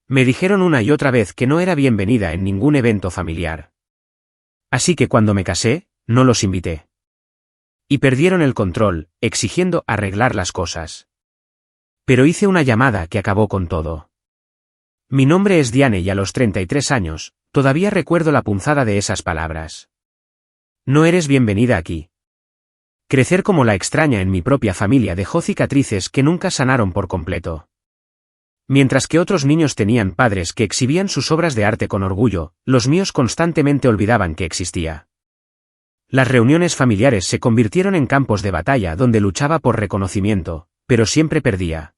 Me dijeron una y otra vez que no era bienvenida en ningún evento familiar. Así que cuando me casé, no los invité. Y perdieron el control, exigiendo arreglar las cosas. Pero hice una llamada que acabó con todo. Mi nombre es Diane y a los 33 años, todavía recuerdo la punzada de esas palabras. No eres bienvenida aquí. Crecer como la extraña en mi propia familia dejó cicatrices que nunca sanaron por completo. Mientras que otros niños tenían padres que exhibían sus obras de arte con orgullo, los míos constantemente olvidaban que existía. Las reuniones familiares se convirtieron en campos de batalla donde luchaba por reconocimiento, pero siempre perdía.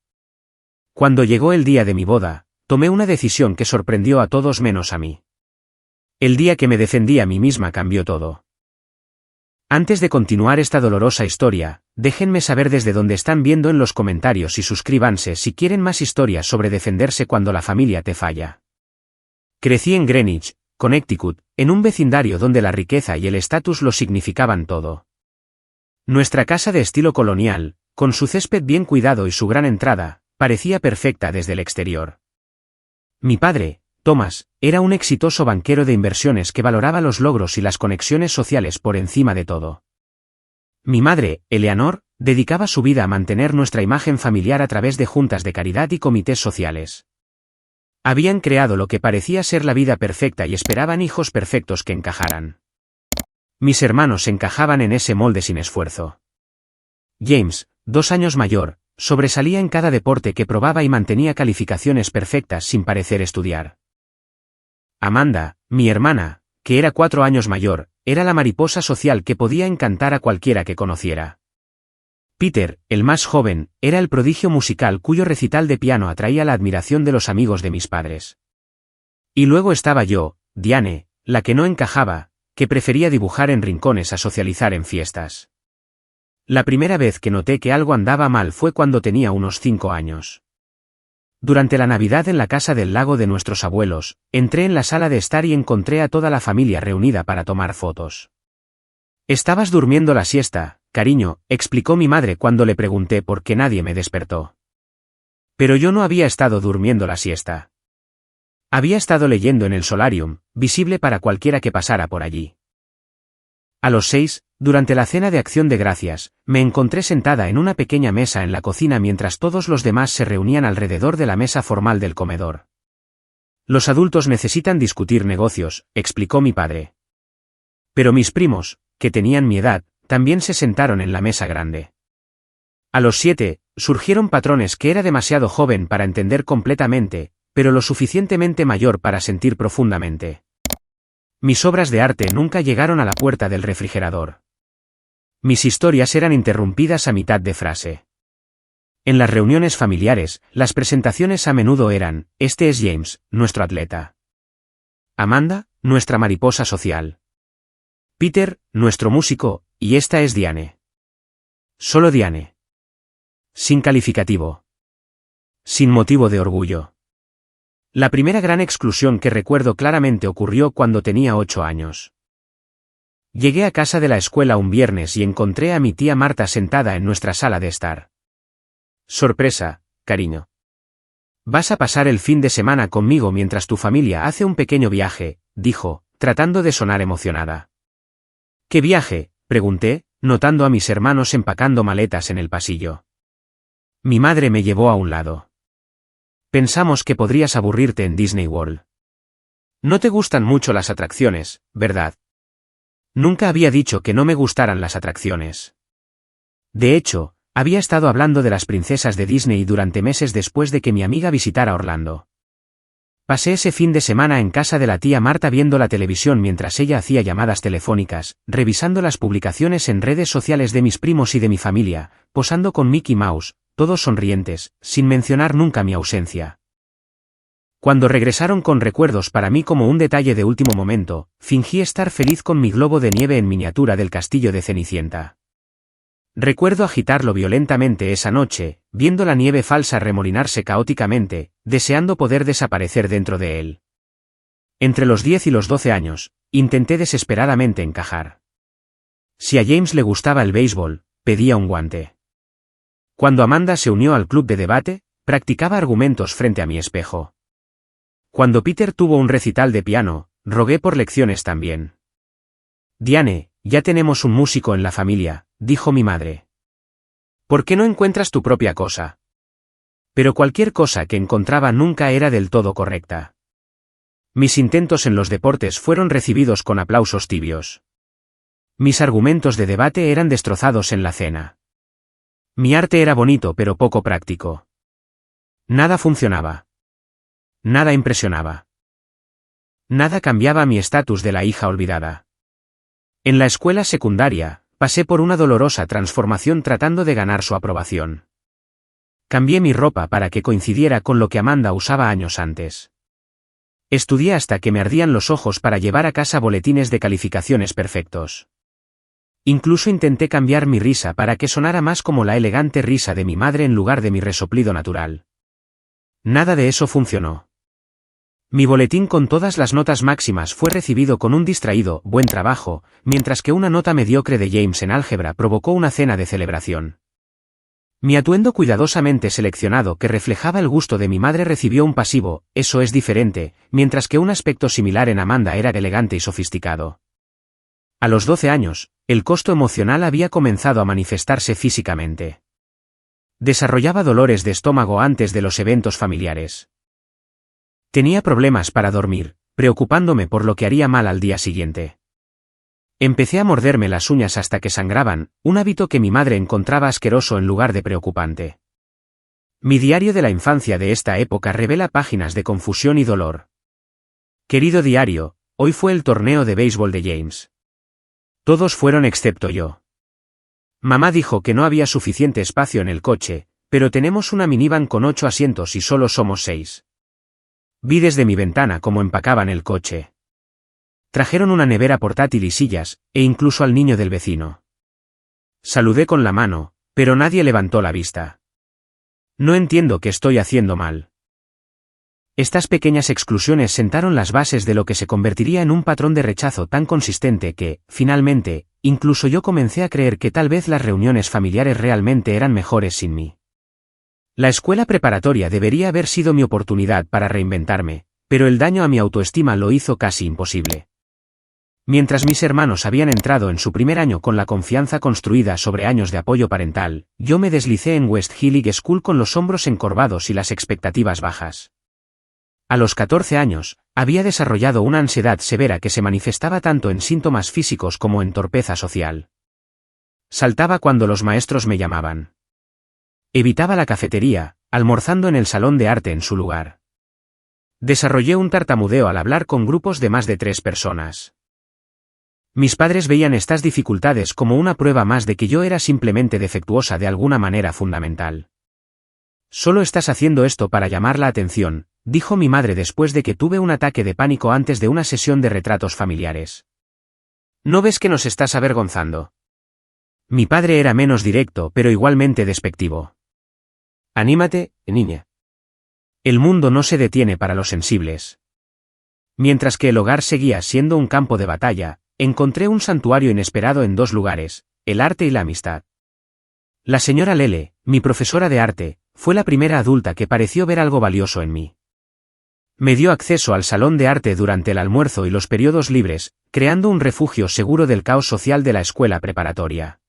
Cuando llegó el día de mi boda, tomé una decisión que sorprendió a todos menos a mí. El día que me defendí a mí misma cambió todo. Antes de continuar esta dolorosa historia, déjenme saber desde dónde están viendo en los comentarios y suscríbanse si quieren más historias sobre defenderse cuando la familia te falla. Crecí en Greenwich, Connecticut, en un vecindario donde la riqueza y el estatus lo significaban todo. Nuestra casa de estilo colonial, con su césped bien cuidado y su gran entrada, parecía perfecta desde el exterior. Mi padre, Thomas, era un exitoso banquero de inversiones que valoraba los logros y las conexiones sociales por encima de todo. Mi madre, Eleanor, dedicaba su vida a mantener nuestra imagen familiar a través de juntas de caridad y comités sociales. Habían creado lo que parecía ser la vida perfecta y esperaban hijos perfectos que encajaran. Mis hermanos encajaban en ese molde sin esfuerzo. James, 2 años mayor, sobresalía en cada deporte que probaba y mantenía calificaciones perfectas sin parecer estudiar. Amanda, mi hermana, que era 4 años mayor, era la mariposa social que podía encantar a cualquiera que conociera. Peter, el más joven, era el prodigio musical cuyo recital de piano atraía la admiración de los amigos de mis padres. Y luego estaba yo, Diane, la que no encajaba, que prefería dibujar en rincones a socializar en fiestas. La primera vez que noté que algo andaba mal fue cuando tenía unos 5 años. Durante la Navidad en la casa del lago de nuestros abuelos, entré en la sala de estar y encontré a toda la familia reunida para tomar fotos. «Estabas durmiendo la siesta, cariño», explicó mi madre cuando le pregunté por qué nadie me despertó. Pero yo no había estado durmiendo la siesta. Había estado leyendo en el solarium, visible para cualquiera que pasara por allí. A los 6, durante la cena de Acción de Gracias, me encontré sentada en una pequeña mesa en la cocina mientras todos los demás se reunían alrededor de la mesa formal del comedor. Los adultos necesitan discutir negocios, explicó mi padre. Pero mis primos, que tenían mi edad, también se sentaron en la mesa grande. A los 7, surgieron patrones que era demasiado joven para entender completamente, pero lo suficientemente mayor para sentir profundamente. Mis obras de arte nunca llegaron a la puerta del refrigerador. Mis historias eran interrumpidas a mitad de frase. En las reuniones familiares, las presentaciones a menudo eran: este es James, nuestro atleta. Amanda, nuestra mariposa social. Peter, nuestro músico, y esta es Diane. Solo Diane. Sin calificativo. Sin motivo de orgullo. La primera gran exclusión que recuerdo claramente ocurrió cuando tenía 8 años. Llegué a casa de la escuela un viernes y encontré a mi tía Marta sentada en nuestra sala de estar. Sorpresa, cariño. Vas a pasar el fin de semana conmigo mientras tu familia hace un pequeño viaje, dijo, tratando de sonar emocionada. ¿Qué viaje?, pregunté, notando a mis hermanos empacando maletas en el pasillo. Mi madre me llevó a un lado. Pensamos que podrías aburrirte en Disney World. No te gustan mucho las atracciones, ¿verdad? Nunca había dicho que no me gustaran las atracciones. De hecho, había estado hablando de las princesas de Disney durante meses después de que mi amiga visitara Orlando. Pasé ese fin de semana en casa de la tía Marta viendo la televisión mientras ella hacía llamadas telefónicas, revisando las publicaciones en redes sociales de mis primos y de mi familia, posando con Mickey Mouse, todos sonrientes, sin mencionar nunca mi ausencia. Cuando regresaron con recuerdos para mí como un detalle de último momento, fingí estar feliz con mi globo de nieve en miniatura del castillo de Cenicienta. Recuerdo agitarlo violentamente esa noche, viendo la nieve falsa remolinarse caóticamente, deseando poder desaparecer dentro de él. Entre los 10 y los 12 años, intenté desesperadamente encajar. Si a James le gustaba el béisbol, pedía un guante. Cuando Amanda se unió al club de debate, practicaba argumentos frente a mi espejo. Cuando Peter tuvo un recital de piano, rogué por lecciones también. Diane, ya tenemos un músico en la familia, dijo mi madre. ¿Por qué no encuentras tu propia cosa? Pero cualquier cosa que encontraba nunca era del todo correcta. Mis intentos en los deportes fueron recibidos con aplausos tibios. Mis argumentos de debate eran destrozados en la cena. Mi arte era bonito pero poco práctico. Nada funcionaba. Nada impresionaba. Nada cambiaba mi estatus de la hija olvidada. En la escuela secundaria, pasé por una dolorosa transformación tratando de ganar su aprobación. Cambié mi ropa para que coincidiera con lo que Amanda usaba años antes. Estudié hasta que me ardían los ojos para llevar a casa boletines de calificaciones perfectos. Incluso intenté cambiar mi risa para que sonara más como la elegante risa de mi madre en lugar de mi resoplido natural. Nada de eso funcionó. Mi boletín con todas las notas máximas fue recibido con un distraído buen trabajo, mientras que una nota mediocre de James en álgebra provocó una cena de celebración. Mi atuendo cuidadosamente seleccionado que reflejaba el gusto de mi madre recibió un pasivo, eso es diferente, mientras que un aspecto similar en Amanda era elegante y sofisticado. A los 12 años, el costo emocional había comenzado a manifestarse físicamente. Desarrollaba dolores de estómago antes de los eventos familiares. Tenía problemas para dormir, preocupándome por lo que haría mal al día siguiente. Empecé a morderme las uñas hasta que sangraban, un hábito que mi madre encontraba asqueroso en lugar de preocupante. Mi diario de la infancia de esta época revela páginas de confusión y dolor. Querido diario, hoy fue el torneo de béisbol de James. Todos fueron excepto yo. Mamá dijo que no había suficiente espacio en el coche, pero tenemos una minivan con 8 asientos y solo somos 6. Vi desde mi ventana cómo empacaban el coche. Trajeron una nevera portátil y sillas, e incluso al niño del vecino. Saludé con la mano, pero nadie levantó la vista. No entiendo qué estoy haciendo mal. Estas pequeñas exclusiones sentaron las bases de lo que se convertiría en un patrón de rechazo tan consistente que, finalmente, incluso yo comencé a creer que tal vez las reuniones familiares realmente eran mejores sin mí. La escuela preparatoria debería haber sido mi oportunidad para reinventarme, pero el daño a mi autoestima lo hizo casi imposible. Mientras mis hermanos habían entrado en su primer año con la confianza construida sobre años de apoyo parental, yo me deslicé en West Hilling School con los hombros encorvados y las expectativas bajas. A los 14 años, había desarrollado una ansiedad severa que se manifestaba tanto en síntomas físicos como en torpeza social. Saltaba cuando los maestros me llamaban. Evitaba la cafetería, almorzando en el salón de arte en su lugar. Desarrollé un tartamudeo al hablar con grupos de más de 3 personas. Mis padres veían estas dificultades como una prueba más de que yo era simplemente defectuosa de alguna manera fundamental. Solo estás haciendo esto para llamar la atención, dijo mi madre después de que tuve un ataque de pánico antes de una sesión de retratos familiares. ¿No ves que nos estás avergonzando? Mi padre era menos directo pero igualmente despectivo. Anímate, niña. El mundo no se detiene para los sensibles. Mientras que el hogar seguía siendo un campo de batalla, encontré un santuario inesperado en 2 lugares, el arte y la amistad. La señora Lele, mi profesora de arte, fue la primera adulta que pareció ver algo valioso en mí. Me dio acceso al salón de arte durante el almuerzo y los periodos libres, creando un refugio seguro del caos social de la escuela preparatoria.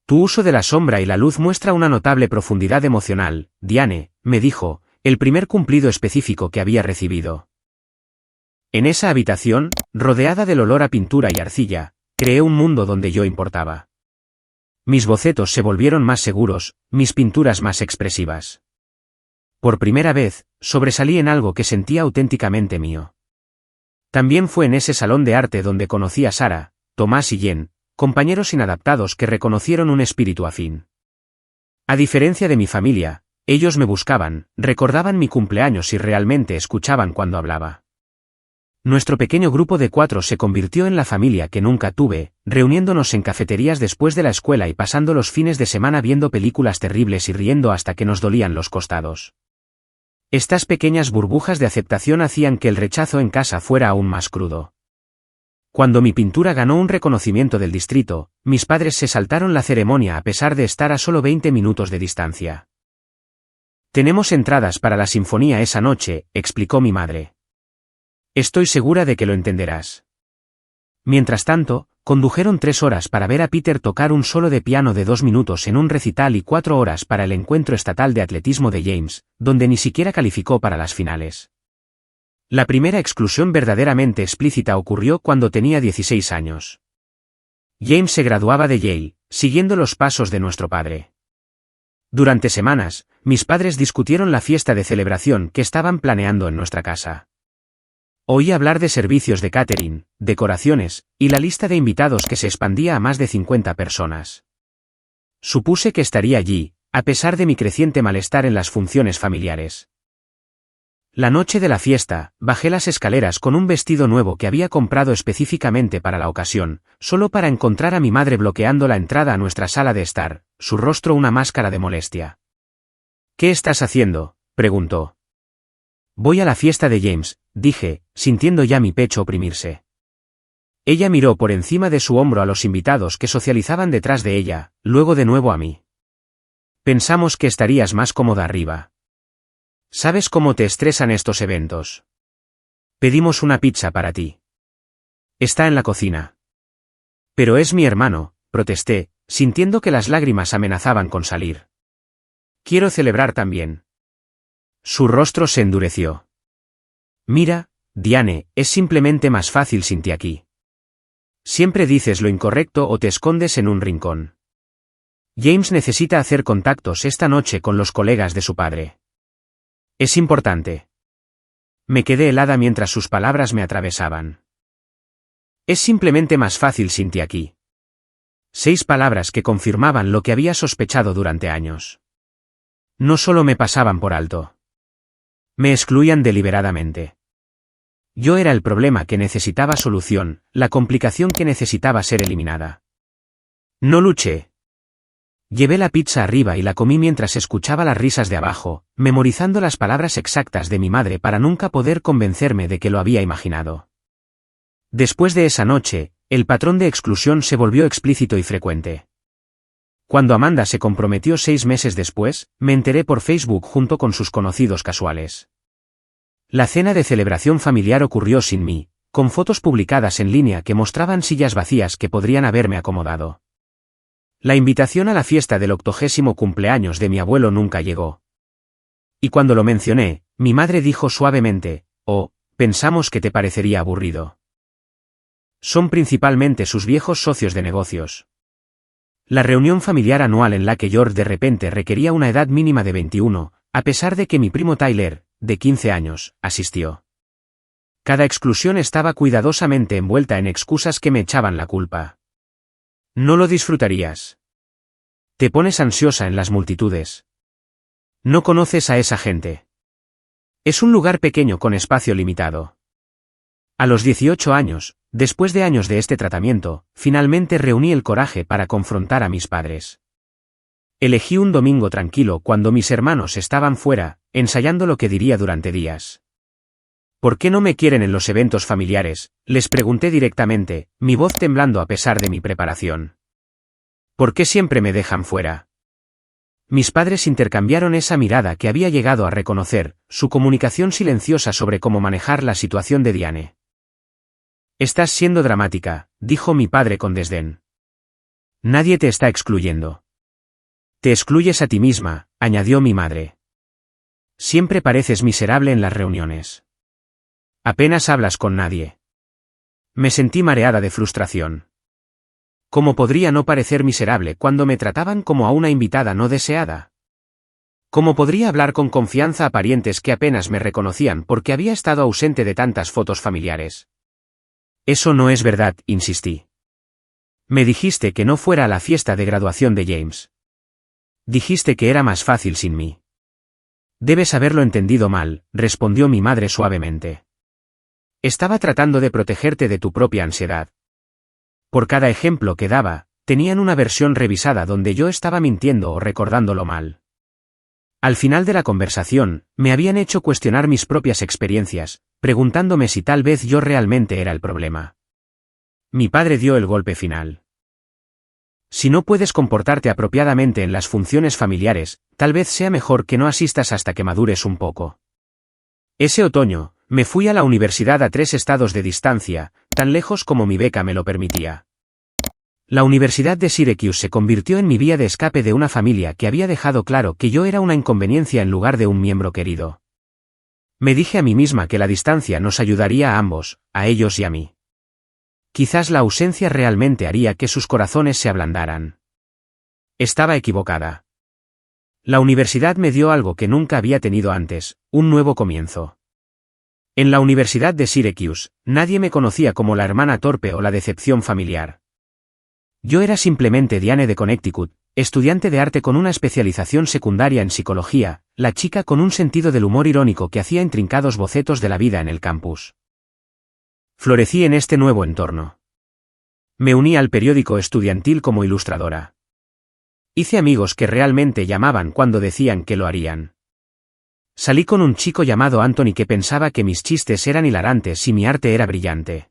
Tu uso de la sombra y la luz muestra una notable profundidad emocional, Diane, me dijo, el primer cumplido específico que había recibido. En esa habitación, rodeada del olor a pintura y arcilla, creé un mundo donde yo importaba. Mis bocetos se volvieron más seguros, mis pinturas más expresivas. Por primera vez, sobresalí en algo que sentía auténticamente mío. También fue en ese salón de arte donde conocí a Sara, Tomás y Jen, compañeros inadaptados que reconocieron un espíritu afín. A diferencia de mi familia, ellos me buscaban, recordaban mi cumpleaños y realmente escuchaban cuando hablaba. Nuestro pequeño grupo de 4 se convirtió en la familia que nunca tuve, reuniéndonos en cafeterías después de la escuela y pasando los fines de semana viendo películas terribles y riendo hasta que nos dolían los costados. Estas pequeñas burbujas de aceptación hacían que el rechazo en casa fuera aún más crudo. Cuando mi pintura ganó un reconocimiento del distrito, mis padres se saltaron la ceremonia a pesar de estar a solo 20 minutos de distancia. Tenemos entradas para la sinfonía esa noche, explicó mi madre. Estoy segura de que lo entenderás. Mientras tanto, condujeron 3 horas para ver a Peter tocar un solo de piano de 2 minutos en un recital y 4 horas para el encuentro estatal de atletismo de James, donde ni siquiera calificó para las finales. La primera exclusión verdaderamente explícita ocurrió cuando tenía 16 años. James se graduaba de Yale, siguiendo los pasos de nuestro padre. Durante semanas, mis padres discutieron la fiesta de celebración que estaban planeando en nuestra casa. Oí hablar de servicios de catering, decoraciones, y la lista de invitados que se expandía a más de 50 personas. Supuse que estaría allí, a pesar de mi creciente malestar en las funciones familiares. La noche de la fiesta, bajé las escaleras con un vestido nuevo que había comprado específicamente para la ocasión, solo para encontrar a mi madre bloqueando la entrada a nuestra sala de estar, su rostro una máscara de molestia. «¿Qué estás haciendo?», preguntó. «Voy a la fiesta de James», dije, sintiendo ya mi pecho oprimirse. Ella miró por encima de su hombro a los invitados que socializaban detrás de ella, luego de nuevo a mí. «Pensamos que estarías más cómoda arriba. ¿Sabes cómo te estresan estos eventos? Pedimos una pizza para ti. Está en la cocina». «Pero es mi hermano», protesté, sintiendo que las lágrimas amenazaban con salir. «Quiero celebrar también». Su rostro se endureció. «Mira, Diane, es simplemente más fácil sin ti aquí. Siempre dices lo incorrecto o te escondes en un rincón. James necesita hacer contactos esta noche con los colegas de su padre. Es importante». Me quedé helada mientras sus palabras me atravesaban. «Es simplemente más fácil sin ti aquí». 6 palabras que confirmaban lo que había sospechado durante años. No solo me pasaban por alto. Me excluían deliberadamente. Yo era el problema que necesitaba solución, la complicación que necesitaba ser eliminada. No luché. Llevé la pizza arriba y la comí mientras escuchaba las risas de abajo, memorizando las palabras exactas de mi madre para nunca poder convencerme de que lo había imaginado. Después de esa noche, el patrón de exclusión se volvió explícito y frecuente. Cuando Amanda se comprometió 6 meses después, me enteré por Facebook junto con sus conocidos casuales. La cena de celebración familiar ocurrió sin mí, con fotos publicadas en línea que mostraban sillas vacías que podrían haberme acomodado. La invitación a la fiesta del 80º cumpleaños de mi abuelo nunca llegó. Y cuando lo mencioné, mi madre dijo suavemente: «Oh, pensamos que te parecería aburrido». Son principalmente sus viejos socios de negocios. La reunión familiar anual en la que George de repente requería una edad mínima de 21, a pesar de que mi primo Tyler, de 15 años, asistió. Cada exclusión estaba cuidadosamente envuelta en excusas que me echaban la culpa. «No lo disfrutarías. Te pones ansiosa en las multitudes. No conoces a esa gente. Es un lugar pequeño con espacio limitado». A los 18 años, después de años de este tratamiento, finalmente reuní el coraje para confrontar a mis padres. Elegí un domingo tranquilo cuando mis hermanos estaban fuera, ensayando lo que diría durante días. «¿Por qué no me quieren en los eventos familiares?», les pregunté directamente, mi voz temblando a pesar de mi preparación. «¿Por qué siempre me dejan fuera?». Mis padres intercambiaron esa mirada que había llegado a reconocer, su comunicación silenciosa sobre cómo manejar la situación de Diane. «Estás siendo dramática», dijo mi padre con desdén. «Nadie te está excluyendo. Te excluyes a ti misma», añadió mi madre. «Siempre pareces miserable en las reuniones. Apenas hablas con nadie». Me sentí mareada de frustración. ¿Cómo podría no parecer miserable cuando me trataban como a una invitada no deseada? ¿Cómo podría hablar con confianza a parientes que apenas me reconocían porque había estado ausente de tantas fotos familiares? «Eso no es verdad», insistí. «Me dijiste que no fuera a la fiesta de graduación de James. Dijiste que era más fácil sin mí». «Debes haberlo entendido mal», respondió mi madre suavemente. «Estaba tratando de protegerte de tu propia ansiedad». Por cada ejemplo que daba, tenían una versión revisada donde yo estaba mintiendo o recordándolo mal. Al final de la conversación, me habían hecho cuestionar mis propias experiencias, preguntándome si tal vez yo realmente era el problema. Mi padre dio el golpe final. Si no puedes comportarte apropiadamente en las funciones familiares, tal vez sea mejor que no asistas hasta que madures un poco. Ese otoño, me fui a la universidad a 3 estados de distancia, tan lejos como mi beca me lo permitía. La Universidad de Syracuse se convirtió en mi vía de escape de una familia que había dejado claro que yo era una inconveniencia en lugar de un miembro querido. Me dije a mí misma que la distancia nos ayudaría a ambos, a ellos y a mí. Quizás la ausencia realmente haría que sus corazones se ablandaran. Estaba equivocada. La universidad me dio algo que nunca había tenido antes, un nuevo comienzo. En la Universidad de Syracuse, nadie me conocía como la hermana torpe o la decepción familiar. Yo era simplemente Diane de Connecticut, estudiante de arte con una especialización secundaria en psicología, la chica con un sentido del humor irónico que hacía intrincados bocetos de la vida en el campus. Florecí en este nuevo entorno. Me uní al periódico estudiantil como ilustradora. Hice amigos que realmente llamaban cuando decían que lo harían. Salí con un chico llamado Anthony que pensaba que mis chistes eran hilarantes y mi arte era brillante.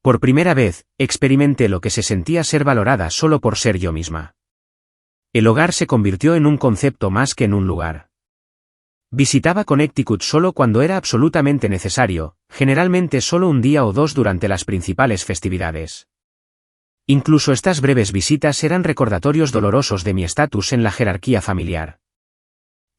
Por primera vez, experimenté lo que se sentía ser valorada solo por ser yo misma. El hogar se convirtió en un concepto más que en un lugar. Visitaba Connecticut solo cuando era absolutamente necesario, generalmente solo un día o dos durante las principales festividades. Incluso estas breves visitas eran recordatorios dolorosos de mi estatus en la jerarquía familiar.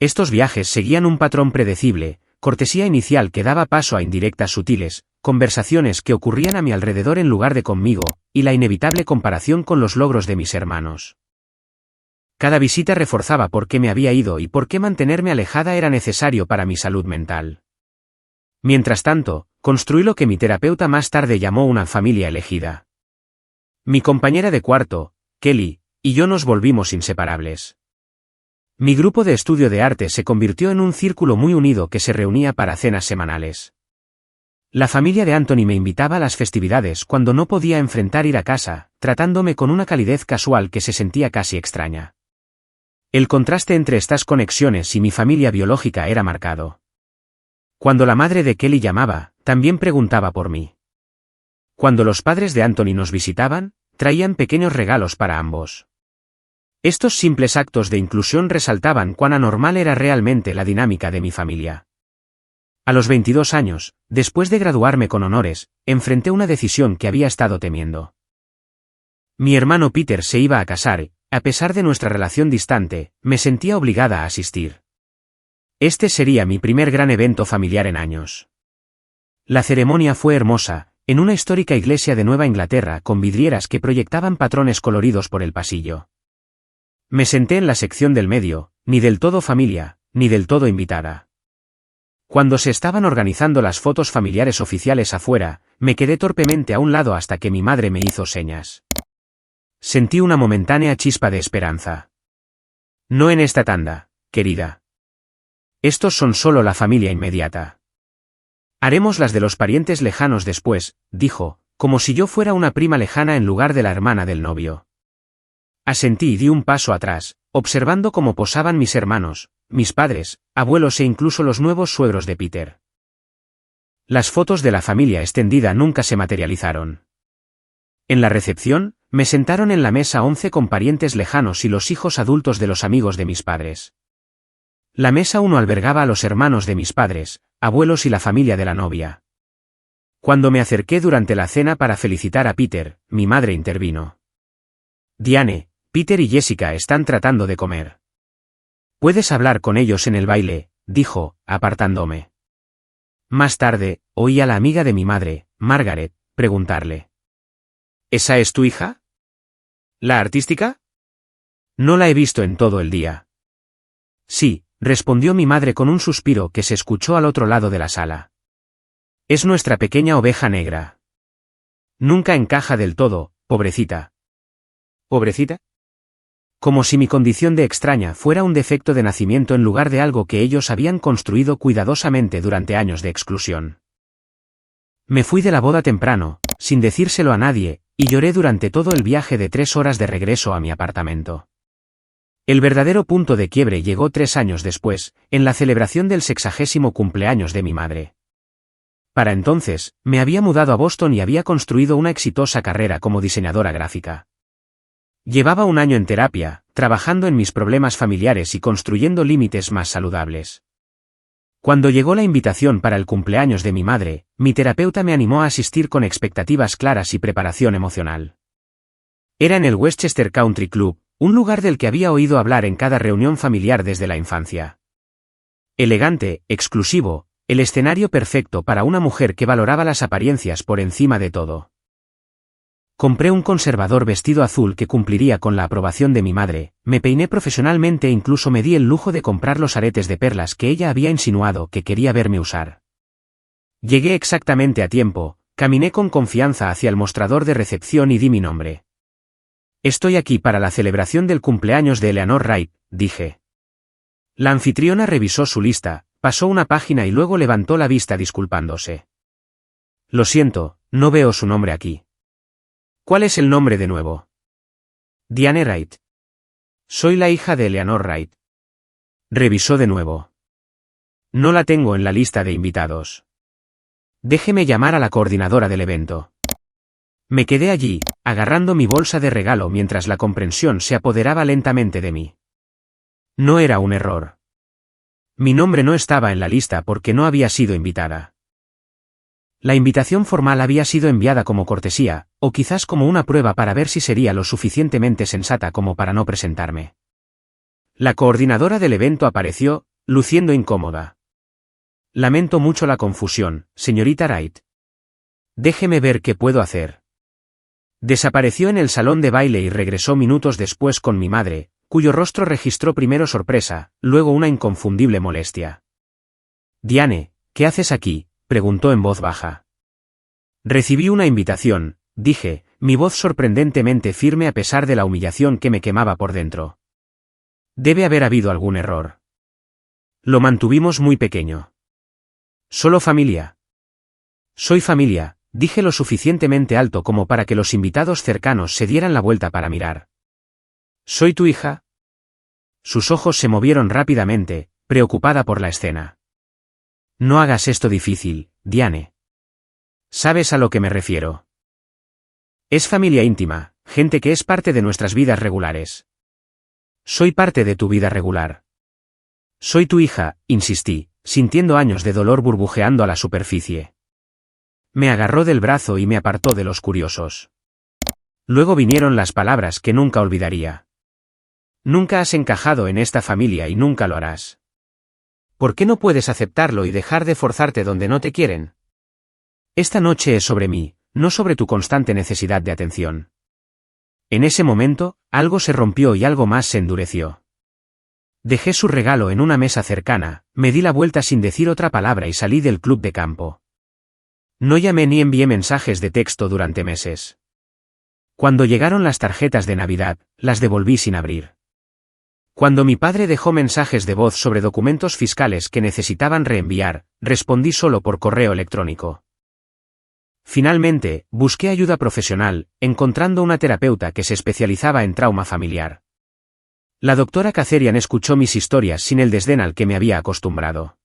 Estos viajes seguían un patrón predecible, cortesía inicial que daba paso a indirectas sutiles, conversaciones que ocurrían a mi alrededor en lugar de conmigo, y la inevitable comparación con los logros de mis hermanos. Cada visita reforzaba por qué me había ido y por qué mantenerme alejada era necesario para mi salud mental. Mientras tanto, construí lo que mi terapeuta más tarde llamó una familia elegida. Mi compañera de cuarto, Kelly, y yo nos volvimos inseparables. Mi grupo de estudio de arte se convirtió en un círculo muy unido que se reunía para cenas semanales. La familia de Anthony me invitaba a las festividades cuando no podía enfrentar ir a casa, tratándome con una calidez casual que se sentía casi extraña. El contraste entre estas conexiones y mi familia biológica era marcado. Cuando la madre de Kelly llamaba, también preguntaba por mí. Cuando los padres de Anthony nos visitaban, traían pequeños regalos para ambos. Estos simples actos de inclusión resaltaban cuán anormal era realmente la dinámica de mi familia. A los 22 años, después de graduarme con honores, enfrenté una decisión que había estado temiendo. Mi hermano Peter se iba a casar, a pesar de nuestra relación distante, me sentía obligada a asistir. Este sería mi primer gran evento familiar en años. La ceremonia fue hermosa, en una histórica iglesia de Nueva Inglaterra con vidrieras que proyectaban patrones coloridos por el pasillo. Me senté en la sección del medio, ni del todo familia, ni del todo invitada. Cuando se estaban organizando las fotos familiares oficiales afuera, me quedé torpemente a un lado hasta que mi madre me hizo señas. Sentí una momentánea chispa de esperanza. No en esta tanda, querida. Estos son solo la familia inmediata. Haremos las de los parientes lejanos después, dijo, como si yo fuera una prima lejana en lugar de la hermana del novio. Asentí y di un paso atrás, observando cómo posaban mis hermanos, mis padres, abuelos e incluso los nuevos suegros de Peter. Las fotos de la familia extendida nunca se materializaron. En la recepción, me sentaron en la mesa 11 con parientes lejanos y los hijos adultos de los amigos de mis padres. La mesa 1 albergaba a los hermanos de mis padres, abuelos y la familia de la novia. Cuando me acerqué durante la cena para felicitar a Peter, mi madre intervino. Diane, Peter y Jessica están tratando de comer. Puedes hablar con ellos en el baile, dijo, apartándome. Más tarde, oí a la amiga de mi madre, Margaret, preguntarle. ¿Esa es tu hija? ¿La artística? No la he visto en todo el día. Sí, respondió mi madre con un suspiro que se escuchó al otro lado de la sala. Es nuestra pequeña oveja negra. Nunca encaja del todo, pobrecita. ¿Pobrecita? Como si mi condición de extraña fuera un defecto de nacimiento en lugar de algo que ellos habían construido cuidadosamente durante años de exclusión. Me fui de la boda temprano, sin decírselo a nadie, y lloré durante todo el viaje de 3 horas de regreso a mi apartamento. El verdadero punto de quiebre llegó 3 años después, en la celebración del 60º cumpleaños de mi madre. Para entonces, me había mudado a Boston y había construido una exitosa carrera como diseñadora gráfica. Llevaba un año en terapia, trabajando en mis problemas familiares y construyendo límites más saludables. Cuando llegó la invitación para el cumpleaños de mi madre, mi terapeuta me animó a asistir con expectativas claras y preparación emocional. Era en el Westchester Country Club, un lugar del que había oído hablar en cada reunión familiar desde la infancia. Elegante, exclusivo, el escenario perfecto para una mujer que valoraba las apariencias por encima de todo. Compré un conservador vestido azul que cumpliría con la aprobación de mi madre, me peiné profesionalmente e incluso me di el lujo de comprar los aretes de perlas que ella había insinuado que quería verme usar. Llegué exactamente a tiempo, caminé con confianza hacia el mostrador de recepción y di mi nombre. Estoy aquí para la celebración del cumpleaños de Eleanor Wright, dije. La anfitriona revisó su lista, pasó una página y luego levantó la vista disculpándose. Lo siento, no veo su nombre aquí. ¿Cuál es el nombre de nuevo? Diane Wright. Soy la hija de Eleanor Wright. Revisó de nuevo. No la tengo en la lista de invitados. Déjeme llamar a la coordinadora del evento. Me quedé allí, agarrando mi bolsa de regalo mientras la comprensión se apoderaba lentamente de mí. No era un error. Mi nombre no estaba en la lista porque no había sido invitada. La invitación formal había sido enviada como cortesía, o quizás como una prueba para ver si sería lo suficientemente sensata como para no presentarme. La coordinadora del evento apareció, luciendo incómoda. Lamento mucho la confusión, señorita Wright. Déjeme ver qué puedo hacer. Desapareció en el salón de baile y regresó minutos después con mi madre, cuyo rostro registró primero sorpresa, luego una inconfundible molestia. Diane, ¿qué haces aquí?, preguntó en voz baja. Recibí una invitación, dije, mi voz sorprendentemente firme a pesar de la humillación que me quemaba por dentro. Debe haber habido algún error. Lo mantuvimos muy pequeño. Solo familia. Soy familia, dije lo suficientemente alto como para que los invitados cercanos se dieran la vuelta para mirar. ¿Soy tu hija? Sus ojos se movieron rápidamente, preocupada por la escena. No hagas esto difícil, Diane. ¿Sabes a lo que me refiero? Es familia íntima, gente que es parte de nuestras vidas regulares. Soy parte de tu vida regular. Soy tu hija, insistí, sintiendo años de dolor burbujeando a la superficie. Me agarró del brazo y me apartó de los curiosos. Luego vinieron las palabras que nunca olvidaría. Nunca has encajado en esta familia y nunca lo harás. ¿Por qué no puedes aceptarlo y dejar de forzarte donde no te quieren? Esta noche es sobre mí, no sobre tu constante necesidad de atención. En ese momento, algo se rompió y algo más se endureció. Dejé su regalo en una mesa cercana, me di la vuelta sin decir otra palabra y salí del club de campo. No llamé ni envié mensajes de texto durante meses. Cuando llegaron las tarjetas de Navidad, las devolví sin abrir. Cuando mi padre dejó mensajes de voz sobre documentos fiscales que necesitaban reenviar, respondí solo por correo electrónico. Finalmente, busqué ayuda profesional, encontrando una terapeuta que se especializaba en trauma familiar. La doctora Kazarian escuchó mis historias sin el desdén al que me había acostumbrado.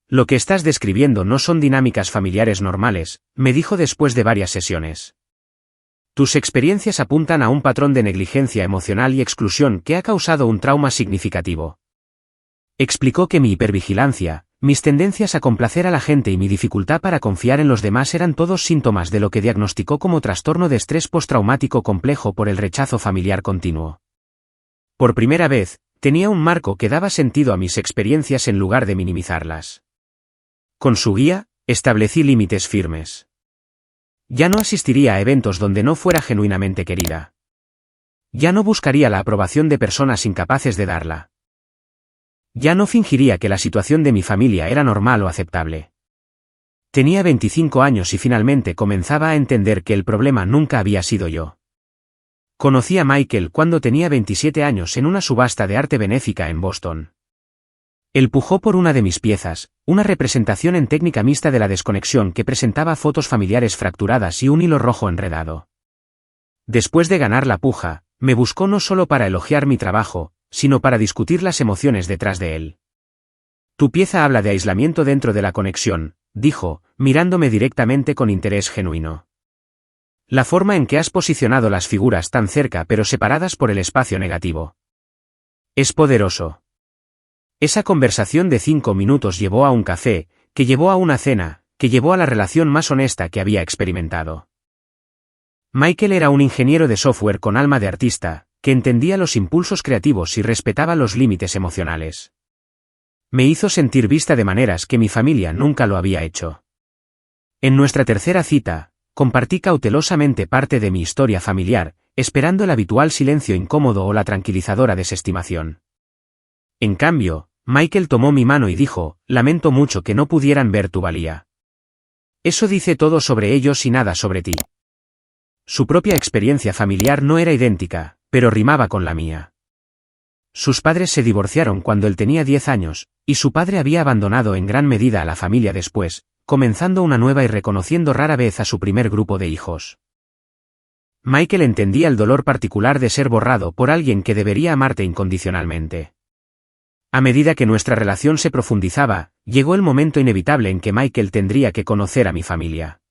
Lo que estás describiendo no son dinámicas familiares normales, me dijo después de varias sesiones. Tus experiencias apuntan a un patrón de negligencia emocional y exclusión que ha causado un trauma significativo. Explicó que mi hipervigilancia, mis tendencias a complacer a la gente y mi dificultad para confiar en los demás eran todos síntomas de lo que diagnosticó como trastorno de estrés postraumático complejo por el rechazo familiar continuo. Por primera vez, tenía un marco que daba sentido a mis experiencias en lugar de minimizarlas. Con su guía, establecí límites firmes. Ya no asistiría a eventos donde no fuera genuinamente querida. Ya no buscaría la aprobación de personas incapaces de darla. Ya no fingiría que la situación de mi familia era normal o aceptable. Tenía 25 años y finalmente comenzaba a entender que el problema nunca había sido yo. Conocí a Michael cuando tenía 27 años en una subasta de arte benéfica en Boston. Él pujó por una de mis piezas, una representación en técnica mixta de la desconexión que presentaba fotos familiares fracturadas y un hilo rojo enredado. Después de ganar la puja, me buscó no solo para elogiar mi trabajo, sino para discutir las emociones detrás de él. Tu pieza habla de aislamiento dentro de la conexión, dijo, mirándome directamente con interés genuino. La forma en que has posicionado las figuras tan cerca pero separadas por el espacio negativo. Es poderoso. Esa conversación de 5 minutos llevó a un café, que llevó a una cena, que llevó a la relación más honesta que había experimentado. Michael era un ingeniero de software con alma de artista, que entendía los impulsos creativos y respetaba los límites emocionales. Me hizo sentir vista de maneras que mi familia nunca lo había hecho. En nuestra tercera cita, compartí cautelosamente parte de mi historia familiar, esperando el habitual silencio incómodo o la tranquilizadora desestimación. En cambio, Michael tomó mi mano y dijo, lamento mucho que no pudieran ver tu valía. Eso dice todo sobre ellos y nada sobre ti. Su propia experiencia familiar no era idéntica, pero rimaba con la mía. Sus padres se divorciaron cuando él tenía 10 años, y su padre había abandonado en gran medida a la familia después, comenzando una nueva y reconociendo rara vez a su primer grupo de hijos. Michael entendía el dolor particular de ser borrado por alguien que debería amarte incondicionalmente. A medida que nuestra relación se profundizaba, llegó el momento inevitable en que Michael tendría que conocer a mi familia.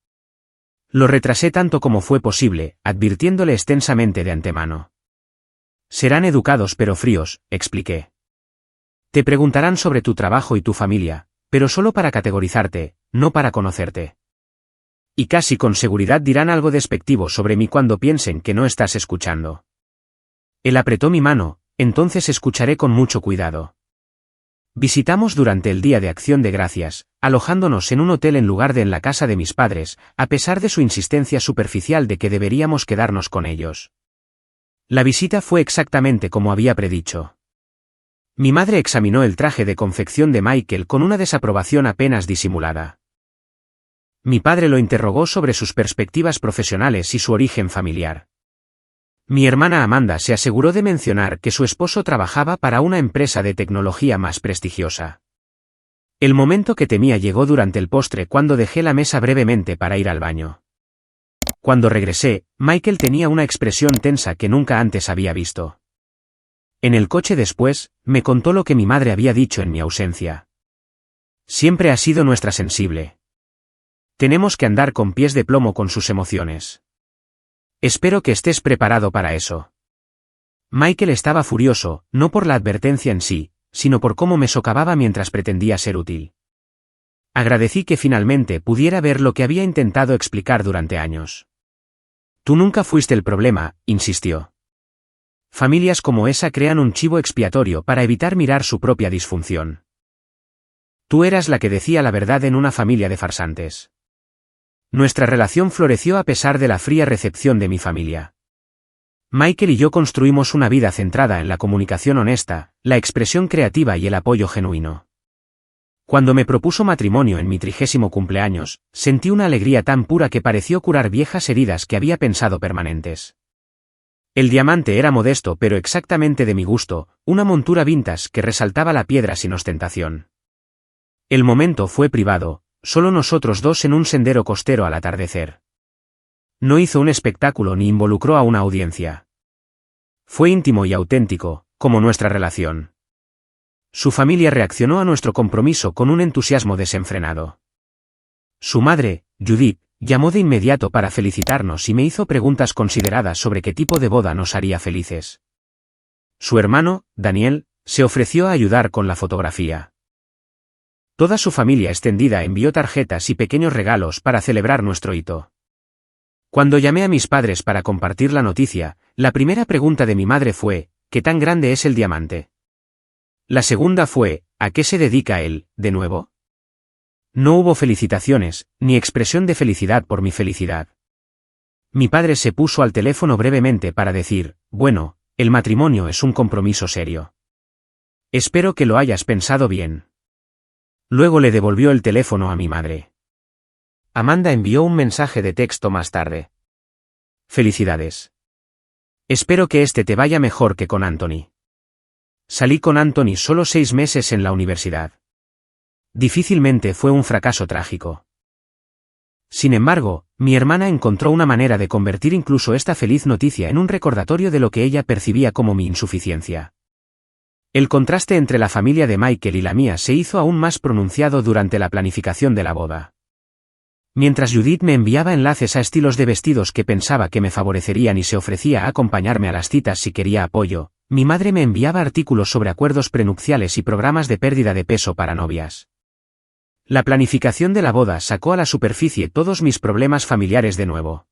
Lo retrasé tanto como fue posible, advirtiéndole extensamente de antemano. Serán educados pero fríos, expliqué. Te preguntarán sobre tu trabajo y tu familia, pero solo para categorizarte, no para conocerte. Y casi con seguridad dirán algo despectivo sobre mí cuando piensen que no estás escuchando. Él apretó mi mano, entonces escucharé con mucho cuidado. Visitamos durante el Día de Acción de Gracias, alojándonos en un hotel en lugar de en la casa de mis padres, a pesar de su insistencia superficial de que deberíamos quedarnos con ellos. La visita fue exactamente como había predicho. Mi madre examinó el traje de confección de Michael con una desaprobación apenas disimulada. Mi padre lo interrogó sobre sus perspectivas profesionales y su origen familiar. Mi hermana Amanda se aseguró de mencionar que su esposo trabajaba para una empresa de tecnología más prestigiosa. El momento que temía llegó durante el postre cuando dejé la mesa brevemente para ir al baño. Cuando regresé, Michael tenía una expresión tensa que nunca antes había visto. En el coche después, me contó lo que mi madre había dicho en mi ausencia. Siempre ha sido nuestra sensible. Tenemos que andar con pies de plomo con sus emociones. Espero que estés preparado para eso. Michael estaba furioso, no por la advertencia en sí, sino por cómo me socavaba mientras pretendía ser útil. Agradecí que finalmente pudiera ver lo que había intentado explicar durante años. Tú nunca fuiste el problema, insistió. Familias como esa crean un chivo expiatorio para evitar mirar su propia disfunción. Tú eras la que decía la verdad en una familia de farsantes. Nuestra relación floreció a pesar de la fría recepción de mi familia. Michael y yo construimos una vida centrada en la comunicación honesta, la expresión creativa y el apoyo genuino. Cuando me propuso matrimonio en mi 30º cumpleaños, sentí una alegría tan pura que pareció curar viejas heridas que había pensado permanentes. El diamante era modesto pero exactamente de mi gusto, una montura vintage que resaltaba la piedra sin ostentación. El momento fue privado, solo nosotros dos en un sendero costero al atardecer. No hizo un espectáculo ni involucró a una audiencia. Fue íntimo y auténtico, como nuestra relación. Su familia reaccionó a nuestro compromiso con un entusiasmo desenfrenado. Su madre, Judith, llamó de inmediato para felicitarnos y me hizo preguntas consideradas sobre qué tipo de boda nos haría felices. Su hermano, Daniel, se ofreció a ayudar con la fotografía. Toda su familia extendida envió tarjetas y pequeños regalos para celebrar nuestro hito. Cuando llamé a mis padres para compartir la noticia, la primera pregunta de mi madre fue, ¿qué tan grande es el diamante? La segunda fue, ¿a qué se dedica él, de nuevo? No hubo felicitaciones, ni expresión de felicidad por mi felicidad. Mi padre se puso al teléfono brevemente para decir, bueno, el matrimonio es un compromiso serio. Espero que lo hayas pensado bien. Luego le devolvió el teléfono a mi madre. Amanda envió un mensaje de texto más tarde. Felicidades. Espero que este te vaya mejor que con Anthony. Salí con Anthony solo 6 meses en la universidad. Difícilmente fue un fracaso trágico. Sin embargo, mi hermana encontró una manera de convertir incluso esta feliz noticia en un recordatorio de lo que ella percibía como mi insuficiencia. El contraste entre la familia de Michael y la mía se hizo aún más pronunciado durante la planificación de la boda. Mientras Judith me enviaba enlaces a estilos de vestidos que pensaba que me favorecerían y se ofrecía a acompañarme a las citas si quería apoyo, mi madre me enviaba artículos sobre acuerdos prenupciales y programas de pérdida de peso para novias. La planificación de la boda sacó a la superficie todos mis problemas familiares de nuevo.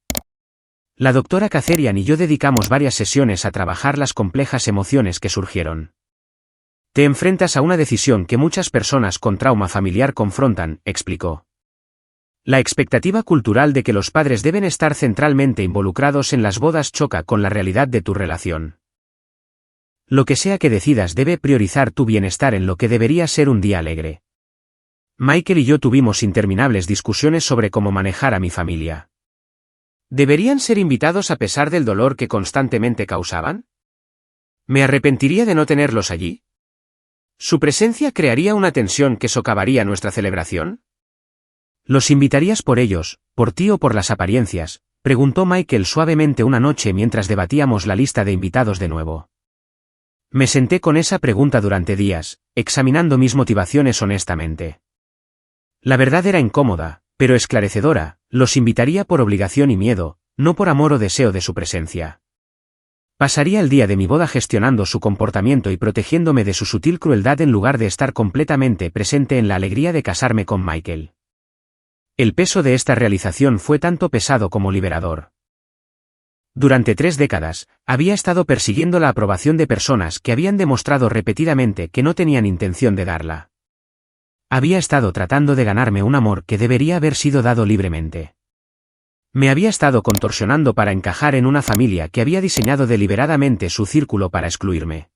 La doctora Kazarian y yo dedicamos varias sesiones a trabajar las complejas emociones que surgieron. Te enfrentas a una decisión que muchas personas con trauma familiar confrontan, explicó. La expectativa cultural de que los padres deben estar centralmente involucrados en las bodas choca con la realidad de tu relación. Lo que sea que decidas debe priorizar tu bienestar en lo que debería ser un día alegre. Michael y yo tuvimos interminables discusiones sobre cómo manejar a mi familia. ¿Deberían ser invitados a pesar del dolor que constantemente causaban? ¿Me arrepentiría de no tenerlos allí? ¿Su presencia crearía una tensión que socavaría nuestra celebración? ¿Los invitarías por ellos, por ti o por las apariencias?, preguntó Michael suavemente una noche mientras debatíamos la lista de invitados de nuevo. Me senté con esa pregunta durante días, examinando mis motivaciones honestamente. La verdad era incómoda, pero esclarecedora, los invitaría por obligación y miedo, no por amor o deseo de su presencia. Pasaría el día de mi boda gestionando su comportamiento y protegiéndome de su sutil crueldad en lugar de estar completamente presente en la alegría de casarme con Michael. El peso de esta realización fue tanto pesado como liberador. Durante 3 décadas, había estado persiguiendo la aprobación de personas que habían demostrado repetidamente que no tenían intención de darla. Había estado tratando de ganarme un amor que debería haber sido dado libremente. Me había estado contorsionando para encajar en una familia que había diseñado deliberadamente su círculo para excluirme.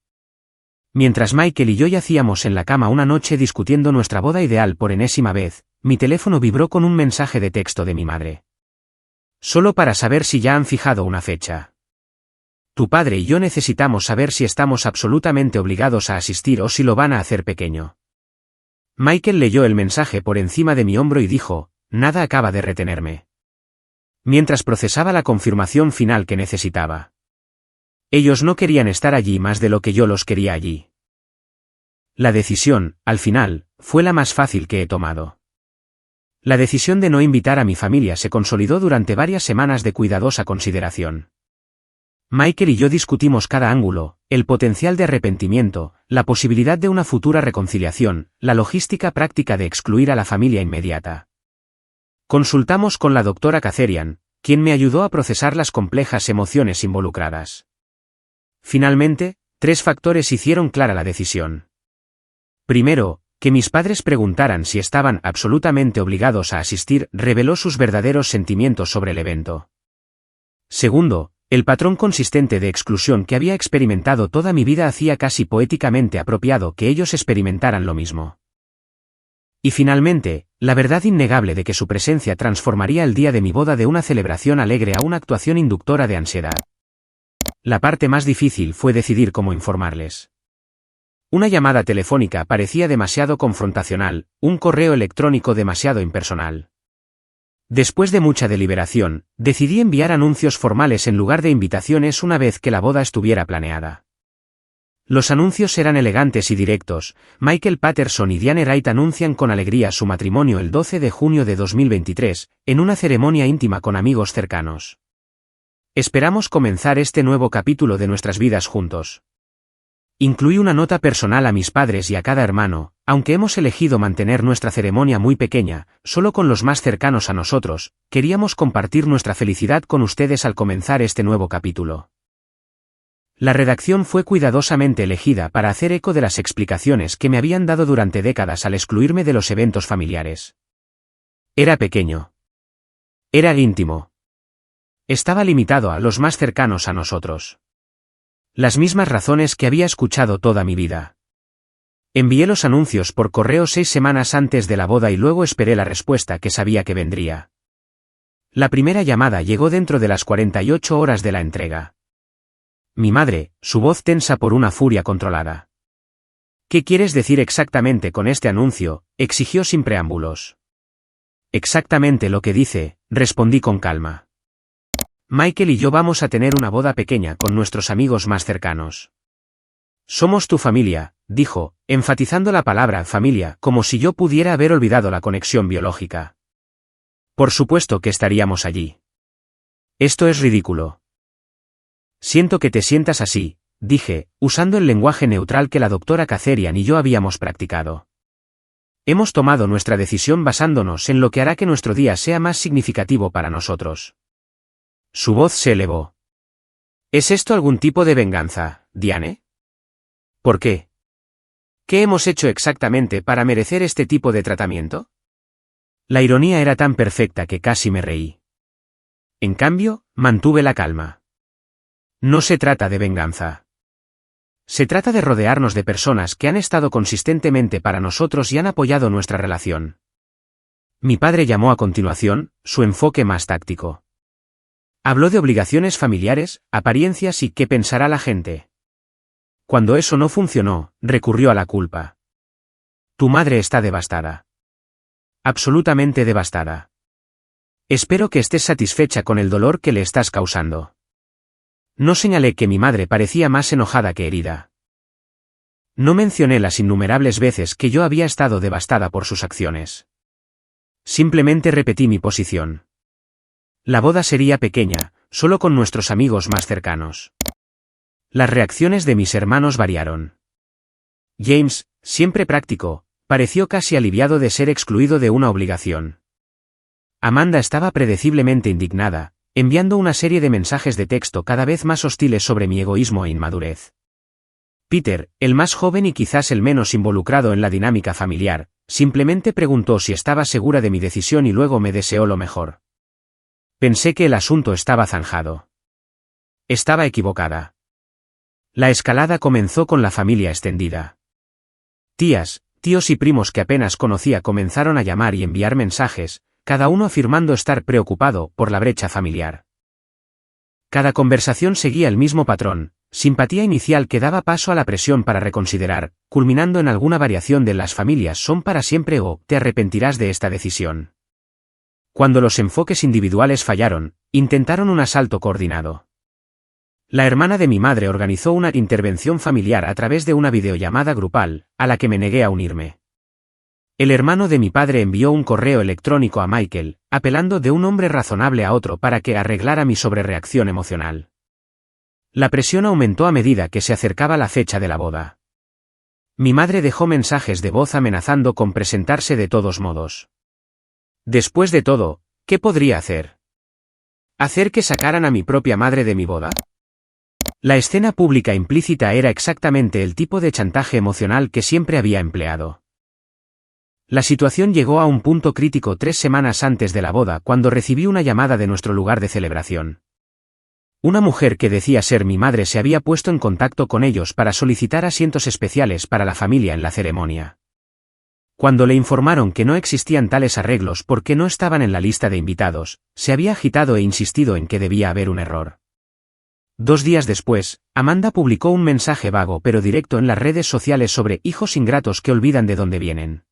Mientras Michael y yo yacíamos en la cama una noche discutiendo nuestra boda ideal por enésima vez, mi teléfono vibró con un mensaje de texto de mi madre. Solo para saber si ya han fijado una fecha. Tu padre y yo necesitamos saber si estamos absolutamente obligados a asistir o si lo van a hacer pequeño. Michael leyó el mensaje por encima de mi hombro y dijo, nada acaba de retenerme. Mientras procesaba la confirmación final que necesitaba. Ellos no querían estar allí más de lo que yo los quería allí. La decisión, al final, fue la más fácil que he tomado. La decisión de no invitar a mi familia se consolidó durante varias semanas de cuidadosa consideración. Michael y yo discutimos cada ángulo, el potencial de arrepentimiento, la posibilidad de una futura reconciliación, la logística práctica de excluir a la familia inmediata. Consultamos con la doctora Kazarian, quien me ayudó a procesar las complejas emociones involucradas. Finalmente, 3 factores hicieron clara la decisión. Primero, que mis padres preguntaran si estaban absolutamente obligados a asistir reveló sus verdaderos sentimientos sobre el evento. Segundo, el patrón consistente de exclusión que había experimentado toda mi vida hacía casi poéticamente apropiado que ellos experimentaran lo mismo. Y finalmente, la verdad innegable de que su presencia transformaría el día de mi boda de una celebración alegre a una actuación inductora de ansiedad. La parte más difícil fue decidir cómo informarles. Una llamada telefónica parecía demasiado confrontacional, un correo electrónico demasiado impersonal. Después de mucha deliberación, decidí enviar anuncios formales en lugar de invitaciones una vez que la boda estuviera planeada. Los anuncios eran elegantes y directos. Michael Patterson y Diane Wright anuncian con alegría su matrimonio el 12 de junio de 2023, en una ceremonia íntima con amigos cercanos. Esperamos comenzar este nuevo capítulo de nuestras vidas juntos. Incluí una nota personal a mis padres y a cada hermano, aunque hemos elegido mantener nuestra ceremonia muy pequeña, solo con los más cercanos a nosotros, queríamos compartir nuestra felicidad con ustedes al comenzar este nuevo capítulo. La redacción fue cuidadosamente elegida para hacer eco de las explicaciones que me habían dado durante décadas al excluirme de los eventos familiares. Era pequeño. Era íntimo. Estaba limitado a los más cercanos a nosotros. Las mismas razones que había escuchado toda mi vida. Envié los anuncios por correo 6 semanas antes de la boda y luego esperé la respuesta que sabía que vendría. La primera llamada llegó dentro de las 48 horas de la entrega. Mi madre, su voz tensa por una furia controlada. ¿Qué quieres decir exactamente con este anuncio?, exigió sin preámbulos. Exactamente lo que dice, respondí con calma. Michael y yo vamos a tener una boda pequeña con nuestros amigos más cercanos. Somos tu familia, dijo, enfatizando la palabra familia como si yo pudiera haber olvidado la conexión biológica. Por supuesto que estaríamos allí. Esto es ridículo. Siento que te sientas así, dije, usando el lenguaje neutral que la doctora Kazarian y yo habíamos practicado. Hemos tomado nuestra decisión basándonos en lo que hará que nuestro día sea más significativo para nosotros. Su voz se elevó. ¿Es esto algún tipo de venganza, Diane? ¿Por qué? ¿Qué hemos hecho exactamente para merecer este tipo de tratamiento? La ironía era tan perfecta que casi me reí. En cambio, mantuve la calma. No se trata de venganza. Se trata de rodearnos de personas que han estado consistentemente para nosotros y han apoyado nuestra relación. Mi padre llamó a continuación, su enfoque más táctico. Habló de obligaciones familiares, apariencias y qué pensará la gente. Cuando eso no funcionó, recurrió a la culpa. Tu madre está devastada. Absolutamente devastada. Espero que estés satisfecha con el dolor que le estás causando. No señalé que mi madre parecía más enojada que herida. No mencioné las innumerables veces que yo había estado devastada por sus acciones. Simplemente repetí mi posición. La boda sería pequeña, solo con nuestros amigos más cercanos. Las reacciones de mis hermanos variaron. James, siempre práctico, pareció casi aliviado de ser excluido de una obligación. Amanda estaba predeciblemente indignada, enviando una serie de mensajes de texto cada vez más hostiles sobre mi egoísmo e inmadurez. Peter, el más joven y quizás el menos involucrado en la dinámica familiar, simplemente preguntó si estaba segura de mi decisión y luego me deseó lo mejor. Pensé que el asunto estaba zanjado. Estaba equivocada. La escalada comenzó con la familia extendida. Tías, tíos y primos que apenas conocía comenzaron a llamar y enviar mensajes, cada uno afirmando estar preocupado por la brecha familiar. Cada conversación seguía el mismo patrón, simpatía inicial que daba paso a la presión para reconsiderar, culminando en alguna variación de las familias son para siempre o te arrepentirás de esta decisión. Cuando los enfoques individuales fallaron, intentaron un asalto coordinado. La hermana de mi madre organizó una intervención familiar a través de una videollamada grupal, a la que me negué a unirme. El hermano de mi padre envió un correo electrónico a Michael, apelando de un hombre razonable a otro para que arreglara mi sobrereacción emocional. La presión aumentó a medida que se acercaba la fecha de la boda. Mi madre dejó mensajes de voz amenazando con presentarse de todos modos. Después de todo, ¿qué podría hacer? ¿Hacer que sacaran a mi propia madre de mi boda? La escena pública implícita era exactamente el tipo de chantaje emocional que siempre había empleado. La situación llegó a un punto crítico 3 semanas antes de la boda cuando recibí una llamada de nuestro lugar de celebración. Una mujer que decía ser mi madre se había puesto en contacto con ellos para solicitar asientos especiales para la familia en la ceremonia. Cuando le informaron que no existían tales arreglos porque no estaban en la lista de invitados, se había agitado e insistido en que debía haber un error. 2 días después, Amanda publicó un mensaje vago pero directo en las redes sociales sobre hijos ingratos que olvidan de dónde vienen.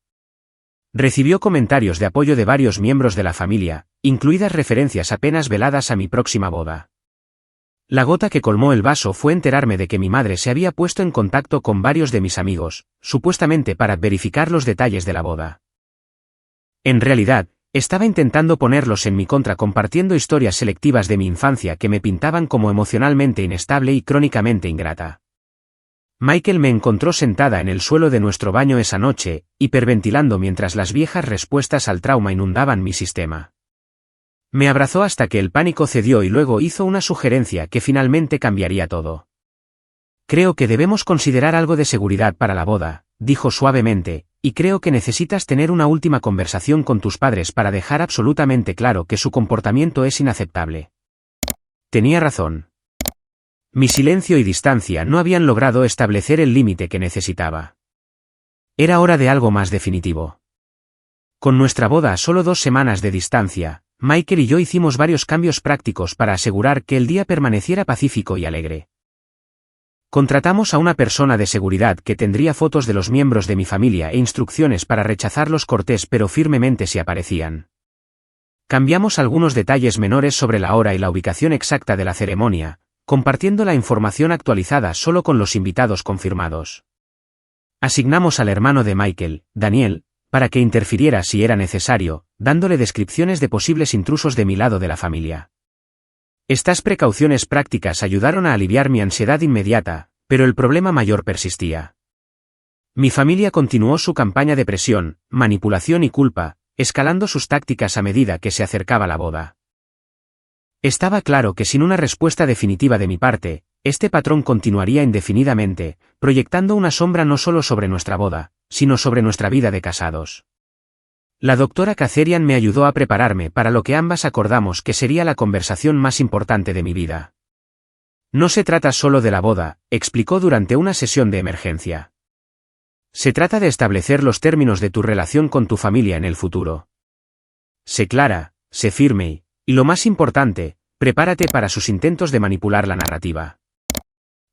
Recibió comentarios de apoyo de varios miembros de la familia, incluidas referencias apenas veladas a mi próxima boda. La gota que colmó el vaso fue enterarme de que mi madre se había puesto en contacto con varios de mis amigos, supuestamente para verificar los detalles de la boda. En realidad, estaba intentando ponerlos en mi contra compartiendo historias selectivas de mi infancia que me pintaban como emocionalmente inestable y crónicamente ingrata. Michael me encontró sentada en el suelo de nuestro baño esa noche, hiperventilando mientras las viejas respuestas al trauma inundaban mi sistema. Me abrazó hasta que el pánico cedió y luego hizo una sugerencia que finalmente cambiaría todo. Creo que debemos considerar algo de seguridad para la boda, dijo suavemente, y creo que necesitas tener una última conversación con tus padres para dejar absolutamente claro que su comportamiento es inaceptable. Tenía razón. Mi silencio y distancia no habían logrado establecer el límite que necesitaba. Era hora de algo más definitivo. Con nuestra boda a solo 2 semanas de distancia, Michael y yo hicimos varios cambios prácticos para asegurar que el día permaneciera pacífico y alegre. Contratamos a una persona de seguridad que tendría fotos de los miembros de mi familia e instrucciones para rechazarlos cortés pero firmemente si aparecían. Cambiamos algunos detalles menores sobre la hora y la ubicación exacta de la ceremonia, compartiendo la información actualizada solo con los invitados confirmados. Asignamos al hermano de Michael, Daniel, para que interfiriera si era necesario, dándole descripciones de posibles intrusos de mi lado de la familia. Estas precauciones prácticas ayudaron a aliviar mi ansiedad inmediata, pero el problema mayor persistía. Mi familia continuó su campaña de presión, manipulación y culpa, escalando sus tácticas a medida que se acercaba la boda. Estaba claro que sin una respuesta definitiva de mi parte, este patrón continuaría indefinidamente, proyectando una sombra no solo sobre nuestra boda, sino sobre nuestra vida de casados. La doctora Kazarian me ayudó a prepararme para lo que ambas acordamos que sería la conversación más importante de mi vida. No se trata solo de la boda, explicó durante una sesión de emergencia. Se trata de establecer los términos de tu relación con tu familia en el futuro. Sé clara, sé firme y lo más importante, prepárate para sus intentos de manipular la narrativa.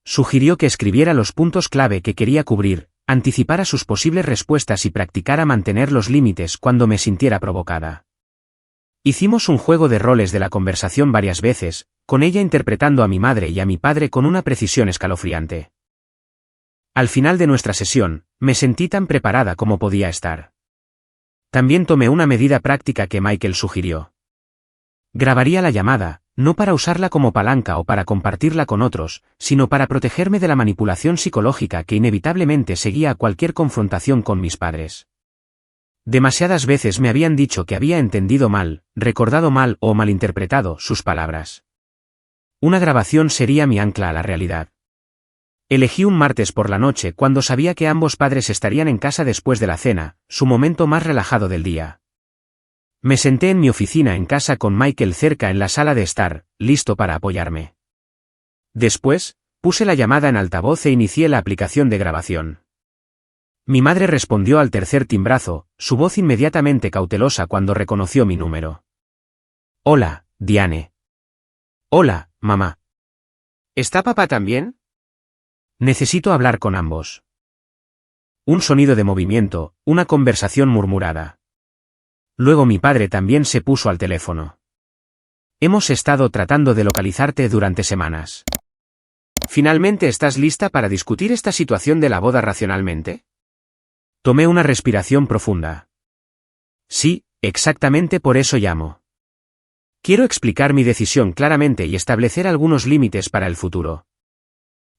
Sugirió que escribiera los puntos clave que quería cubrir, anticipara sus posibles respuestas y practicara mantener los límites cuando me sintiera provocada. Hicimos un juego de roles de la conversación varias veces, con ella interpretando a mi madre y a mi padre con una precisión escalofriante. Al final de nuestra sesión, me sentí tan preparada como podía estar. También tomé una medida práctica que Michael sugirió. Grabaría la llamada, no para usarla como palanca o para compartirla con otros, sino para protegerme de la manipulación psicológica que inevitablemente seguía a cualquier confrontación con mis padres. Demasiadas veces me habían dicho que había entendido mal, recordado mal o malinterpretado sus palabras. Una grabación sería mi ancla a la realidad. Elegí un martes por la noche cuando sabía que ambos padres estarían en casa después de la cena, su momento más relajado del día. Me senté en mi oficina en casa con Michael cerca en la sala de estar, listo para apoyarme. Después, puse la llamada en altavoz e inicié la aplicación de grabación. Mi madre respondió al tercer timbrazo, su voz inmediatamente cautelosa cuando reconoció mi número. Hola, Diane. Hola, mamá. ¿Está papá también? Necesito hablar con ambos. Un sonido de movimiento, una conversación murmurada. Luego mi padre también se puso al teléfono. Hemos estado tratando de localizarte durante semanas. ¿Finalmente estás lista para discutir esta situación de la boda racionalmente? Tomé una respiración profunda. Sí, exactamente por eso llamo. Quiero explicar mi decisión claramente y establecer algunos límites para el futuro.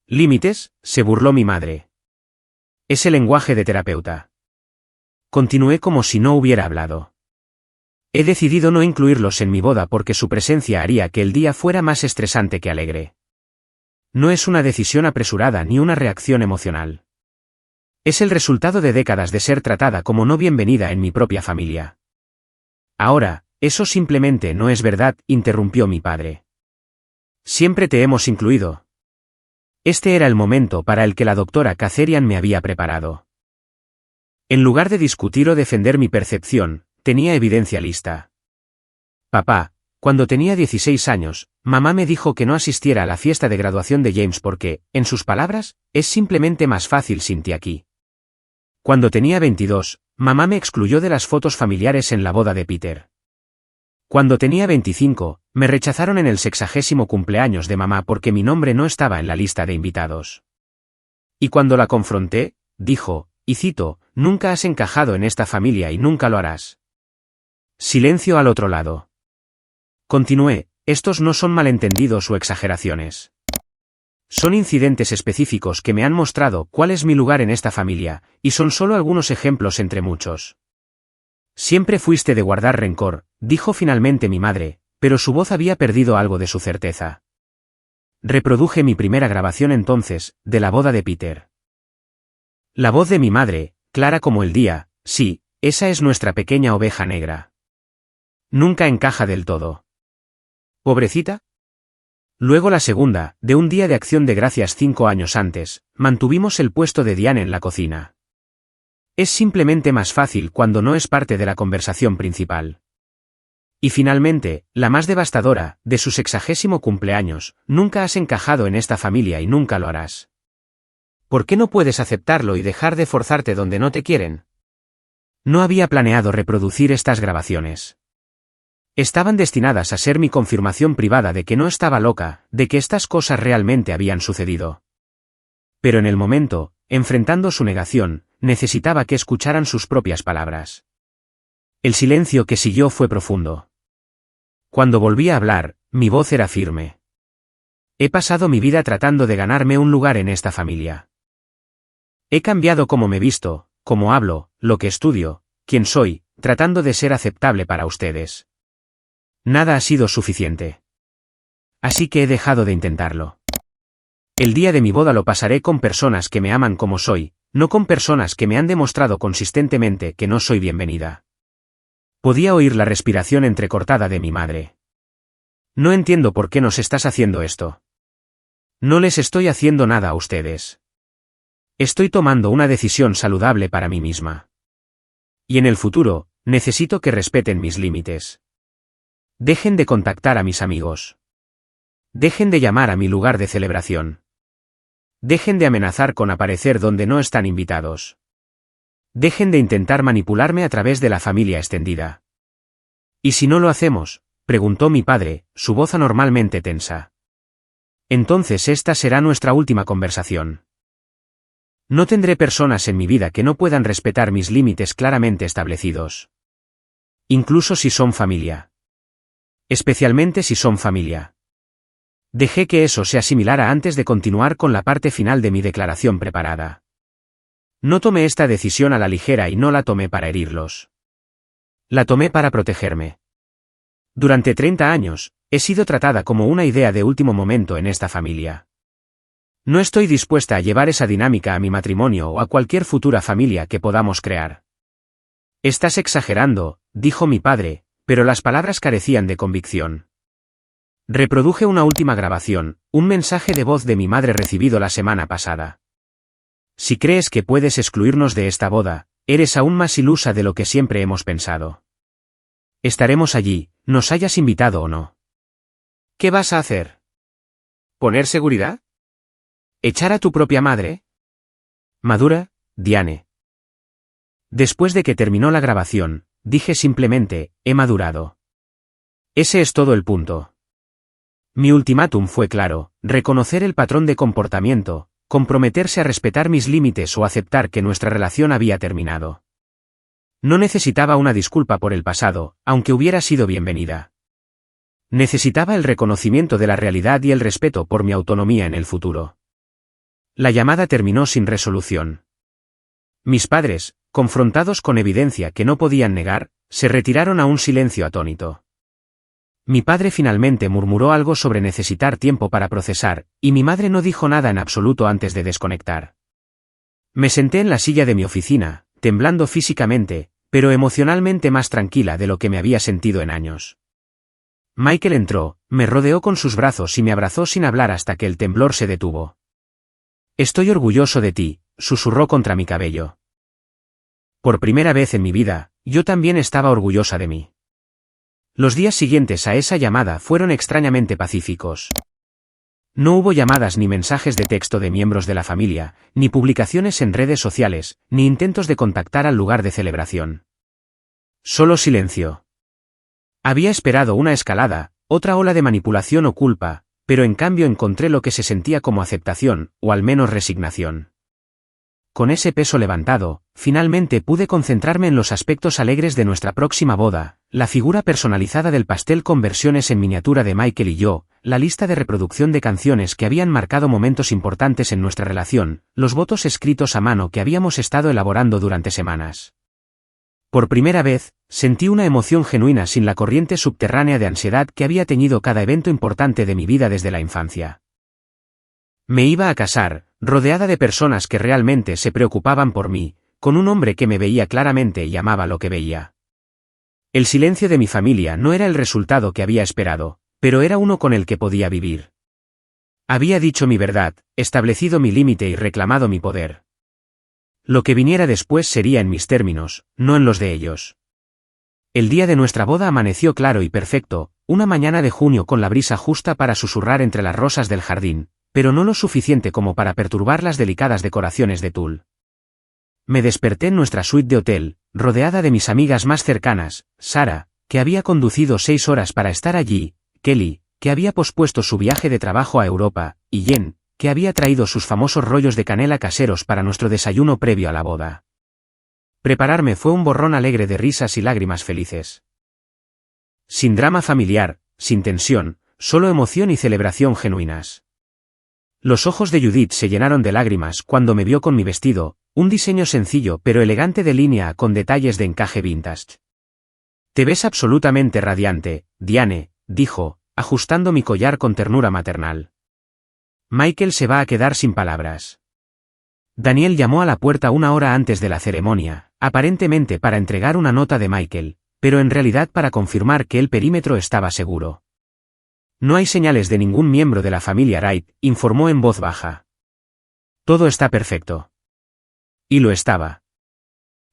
¿Límites?, se burló mi madre. Es el lenguaje de terapeuta. Continué como si no hubiera hablado. He decidido no incluirlos en mi boda porque su presencia haría que el día fuera más estresante que alegre. No es una decisión apresurada ni una reacción emocional. Es el resultado de décadas de ser tratada como no bienvenida en mi propia familia. Ahora, eso simplemente no es verdad, interrumpió mi padre. Siempre te hemos incluido. Este era el momento para el que la doctora Kazarian me había preparado. En lugar de discutir o defender mi percepción, tenía evidencia lista. Papá, cuando tenía 16 años, mamá me dijo que no asistiera a la fiesta de graduación de James porque, en sus palabras, es simplemente más fácil sin ti aquí. Cuando tenía 22, mamá me excluyó de las fotos familiares en la boda de Peter. Cuando tenía 25, me rechazaron en el 60º cumpleaños de mamá porque mi nombre no estaba en la lista de invitados. Y cuando la confronté, dijo, y cito, nunca has encajado en esta familia y nunca lo harás. Silencio al otro lado. Continué, estos no son malentendidos o exageraciones. Son incidentes específicos que me han mostrado cuál es mi lugar en esta familia, y son solo algunos ejemplos entre muchos. Siempre fuiste de guardar rencor, dijo finalmente mi madre, pero su voz había perdido algo de su certeza. Reproduje mi primera grabación entonces, de la boda de Peter. La voz de mi madre, clara como el día, sí, esa es nuestra pequeña oveja negra. Nunca encaja del todo. ¿Pobrecita? Luego la segunda, de un día de acción de gracias 5 años antes, mantuvimos el puesto de Diane en la cocina. Es simplemente más fácil cuando no es parte de la conversación principal. Y finalmente, la más devastadora, de su 60º cumpleaños, nunca has encajado en esta familia y nunca lo harás. ¿Por qué no puedes aceptarlo y dejar de forzarte donde no te quieren? No había planeado reproducir estas grabaciones. Estaban destinadas a ser mi confirmación privada de que no estaba loca, de que estas cosas realmente habían sucedido. Pero en el momento, enfrentando su negación, necesitaba que escucharan sus propias palabras. El silencio que siguió fue profundo. Cuando volví a hablar, mi voz era firme. He pasado mi vida tratando de ganarme un lugar en esta familia. He cambiado cómo me visto, cómo hablo, lo que estudio, quién soy, tratando de ser aceptable para ustedes. Nada ha sido suficiente. Así que he dejado de intentarlo. El día de mi boda lo pasaré con personas que me aman como soy, no con personas que me han demostrado consistentemente que no soy bienvenida. Podía oír la respiración entrecortada de mi madre. No entiendo por qué nos estás haciendo esto. No les estoy haciendo nada a ustedes. Estoy tomando una decisión saludable para mí misma. Y en el futuro, necesito que respeten mis límites. Dejen de contactar a mis amigos. Dejen de llamar a mi lugar de celebración. Dejen de amenazar con aparecer donde no están invitados. Dejen de intentar manipularme a través de la familia extendida. ¿Y si no lo hacemos?, preguntó mi padre, su voz anormalmente tensa. Entonces esta será nuestra última conversación. No tendré personas en mi vida que no puedan respetar mis límites claramente establecidos. Incluso si son familia. Especialmente si son familia. Dejé que eso se asimilara antes de continuar con la parte final de mi declaración preparada. No tomé esta decisión a la ligera y no la tomé para herirlos. La tomé para protegerme. Durante 30 años, he sido tratada como una idea de último momento en esta familia. No estoy dispuesta a llevar esa dinámica a mi matrimonio o a cualquier futura familia que podamos crear. Estás exagerando, dijo mi padre, pero las palabras carecían de convicción. Reproduje una última grabación, un mensaje de voz de mi madre recibido la semana pasada. Si crees que puedes excluirnos de esta boda, eres aún más ilusa de lo que siempre hemos pensado. Estaremos allí, nos hayas invitado o no. ¿Qué vas a hacer? ¿Poner seguridad? ¿Echar a tu propia madre? Madura, Diane. Después de que terminó la grabación, dije simplemente, he madurado. Ese es todo el punto. Mi ultimátum fue claro, reconocer el patrón de comportamiento, comprometerse a respetar mis límites o aceptar que nuestra relación había terminado. No necesitaba una disculpa por el pasado, aunque hubiera sido bienvenida. Necesitaba el reconocimiento de la realidad y el respeto por mi autonomía en el futuro. La llamada terminó sin resolución. Mis padres, confrontados con evidencia que no podían negar, se retiraron a un silencio atónito. Mi padre finalmente murmuró algo sobre necesitar tiempo para procesar, y mi madre no dijo nada en absoluto antes de desconectar. Me senté en la silla de mi oficina, temblando físicamente, pero emocionalmente más tranquila de lo que me había sentido en años. Michael entró, me rodeó con sus brazos y me abrazó sin hablar hasta que el temblor se detuvo. Estoy orgulloso de ti, susurró contra mi cabello. Por primera vez en mi vida, yo también estaba orgullosa de mí. Los días siguientes a esa llamada fueron extrañamente pacíficos. No hubo llamadas ni mensajes de texto de miembros de la familia, ni publicaciones en redes sociales, ni intentos de contactar al lugar de celebración. Solo silencio. Había esperado una escalada, otra ola de manipulación o culpa, pero en cambio encontré lo que se sentía como aceptación, o al menos resignación. Con ese peso levantado, finalmente pude concentrarme en los aspectos alegres de nuestra próxima boda, la figura personalizada del pastel con versiones en miniatura de Michael y yo, la lista de reproducción de canciones que habían marcado momentos importantes en nuestra relación, los votos escritos a mano que habíamos estado elaborando durante semanas. Por primera vez, sentí una emoción genuina sin la corriente subterránea de ansiedad que había teñido cada evento importante de mi vida desde la infancia. Me iba a casar, rodeada de personas que realmente se preocupaban por mí, con un hombre que me veía claramente y amaba lo que veía. El silencio de mi familia no era el resultado que había esperado, pero era uno con el que podía vivir. Había dicho mi verdad, establecido mi límite y reclamado mi poder. Lo que viniera después sería en mis términos, no en los de ellos. El día de nuestra boda amaneció claro y perfecto, una mañana de junio con la brisa justa para susurrar entre las rosas del jardín, pero no lo suficiente como para perturbar las delicadas decoraciones de tul. Me desperté en nuestra suite de hotel, rodeada de mis amigas más cercanas, Sara, que había conducido 6 horas para estar allí, Kelly, que había pospuesto su viaje de trabajo a Europa, y Jen, que había traído sus famosos rollos de canela caseros para nuestro desayuno previo a la boda. Prepararme fue un borrón alegre de risas y lágrimas felices. Sin drama familiar, sin tensión, solo emoción y celebración genuinas. Los ojos de Judith se llenaron de lágrimas cuando me vio con mi vestido, un diseño sencillo pero elegante de línea con detalles de encaje vintage. «Te ves absolutamente radiante, Diane», dijo, ajustando mi collar con ternura maternal. Michael se va a quedar sin palabras. Daniel llamó a la puerta una hora antes de la ceremonia, aparentemente para entregar una nota de Michael, pero en realidad para confirmar que el perímetro estaba seguro. «No hay señales de ningún miembro de la familia Wright», informó en voz baja. «Todo está perfecto». Y lo estaba.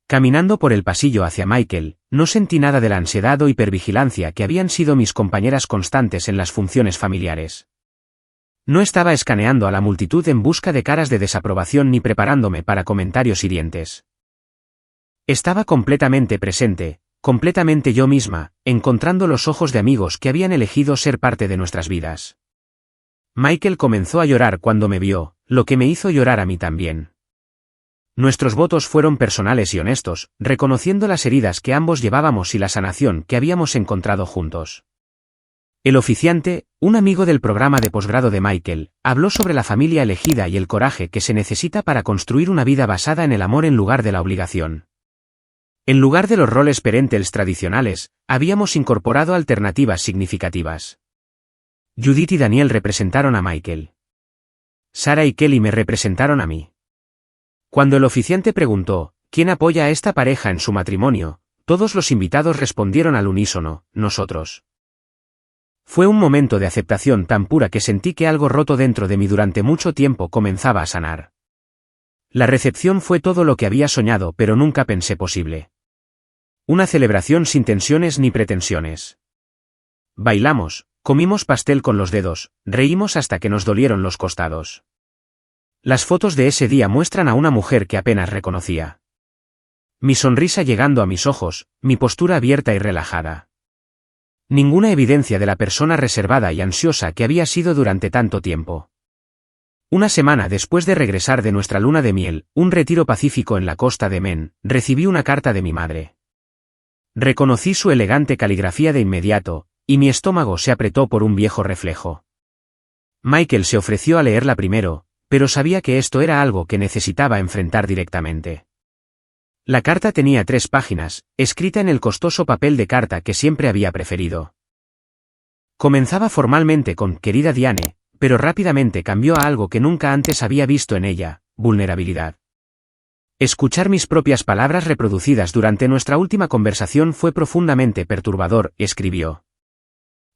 Caminando por el pasillo hacia Michael, no sentí nada de la ansiedad o hipervigilancia que habían sido mis compañeras constantes en las funciones familiares. No estaba escaneando a la multitud en busca de caras de desaprobación ni preparándome para comentarios hirientes. Estaba completamente presente, completamente yo misma, encontrando los ojos de amigos que habían elegido ser parte de nuestras vidas. Michael comenzó a llorar cuando me vio, lo que me hizo llorar a mí también. Nuestros votos fueron personales y honestos, reconociendo las heridas que ambos llevábamos y la sanación que habíamos encontrado juntos. El oficiante, un amigo del programa de posgrado de Michael, habló sobre la familia elegida y el coraje que se necesita para construir una vida basada en el amor en lugar de la obligación. En lugar de los roles parentales tradicionales, habíamos incorporado alternativas significativas. Judith y Daniel representaron a Michael. Sarah y Kelly me representaron a mí. Cuando el oficiante preguntó, ¿quién apoya a esta pareja en su matrimonio?, todos los invitados respondieron al unísono, nosotros. Fue un momento de aceptación tan pura que sentí que algo roto dentro de mí durante mucho tiempo comenzaba a sanar. La recepción fue todo lo que había soñado pero nunca pensé posible. Una celebración sin tensiones ni pretensiones. Bailamos, comimos pastel con los dedos, reímos hasta que nos dolieron los costados. Las fotos de ese día muestran a una mujer que apenas reconocía. Mi sonrisa llegando a mis ojos, mi postura abierta y relajada. Ninguna evidencia de la persona reservada y ansiosa que había sido durante tanto tiempo. Una semana después de regresar de nuestra luna de miel, un retiro pacífico en la costa de Maine, recibí una carta de mi madre. Reconocí su elegante caligrafía de inmediato, y mi estómago se apretó por un viejo reflejo. Michael se ofreció a leerla primero, pero sabía que esto era algo que necesitaba enfrentar directamente. La carta tenía 3 páginas, escrita en el costoso papel de carta que siempre había preferido. Comenzaba formalmente con «Querida Diane», pero rápidamente cambió a algo que nunca antes había visto en ella: vulnerabilidad. Escuchar mis propias palabras reproducidas durante nuestra última conversación fue profundamente perturbador, escribió.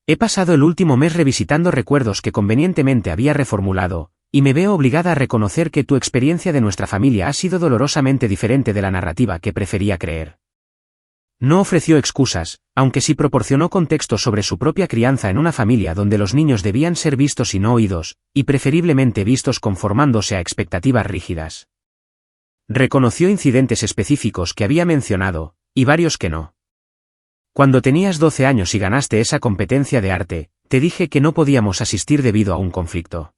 He pasado el último mes revisitando recuerdos que convenientemente había reformulado, y me veo obligada a reconocer que tu experiencia de nuestra familia ha sido dolorosamente diferente de la narrativa que prefería creer. No ofreció excusas, aunque sí proporcionó contexto sobre su propia crianza en una familia donde los niños debían ser vistos y no oídos, y preferiblemente vistos conformándose a expectativas rígidas. Reconoció incidentes específicos que había mencionado, y varios que no. Cuando tenías 12 años y ganaste esa competencia de arte, te dije que no podíamos asistir debido a un conflicto.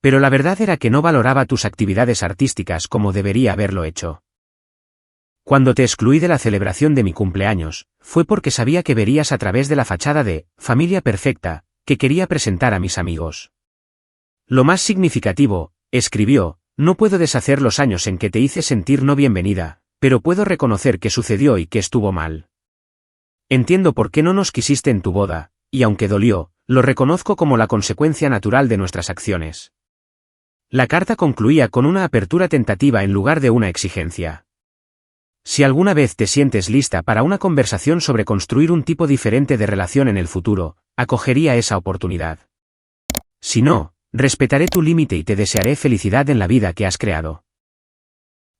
Pero la verdad era que no valoraba tus actividades artísticas como debería haberlo hecho. Cuando te excluí de la celebración de mi cumpleaños, fue porque sabía que verías a través de la fachada de «familia perfecta» que quería presentar a mis amigos. Lo más significativo, escribió, no puedo deshacer los años en que te hice sentir no bienvenida, pero puedo reconocer que sucedió y que estuvo mal. Entiendo por qué no nos quisiste en tu boda, y aunque dolió, lo reconozco como la consecuencia natural de nuestras acciones. La carta concluía con una apertura tentativa en lugar de una exigencia. Si alguna vez te sientes lista para una conversación sobre construir un tipo diferente de relación en el futuro, acogería esa oportunidad. Si no, respetaré tu límite y te desearé felicidad en la vida que has creado.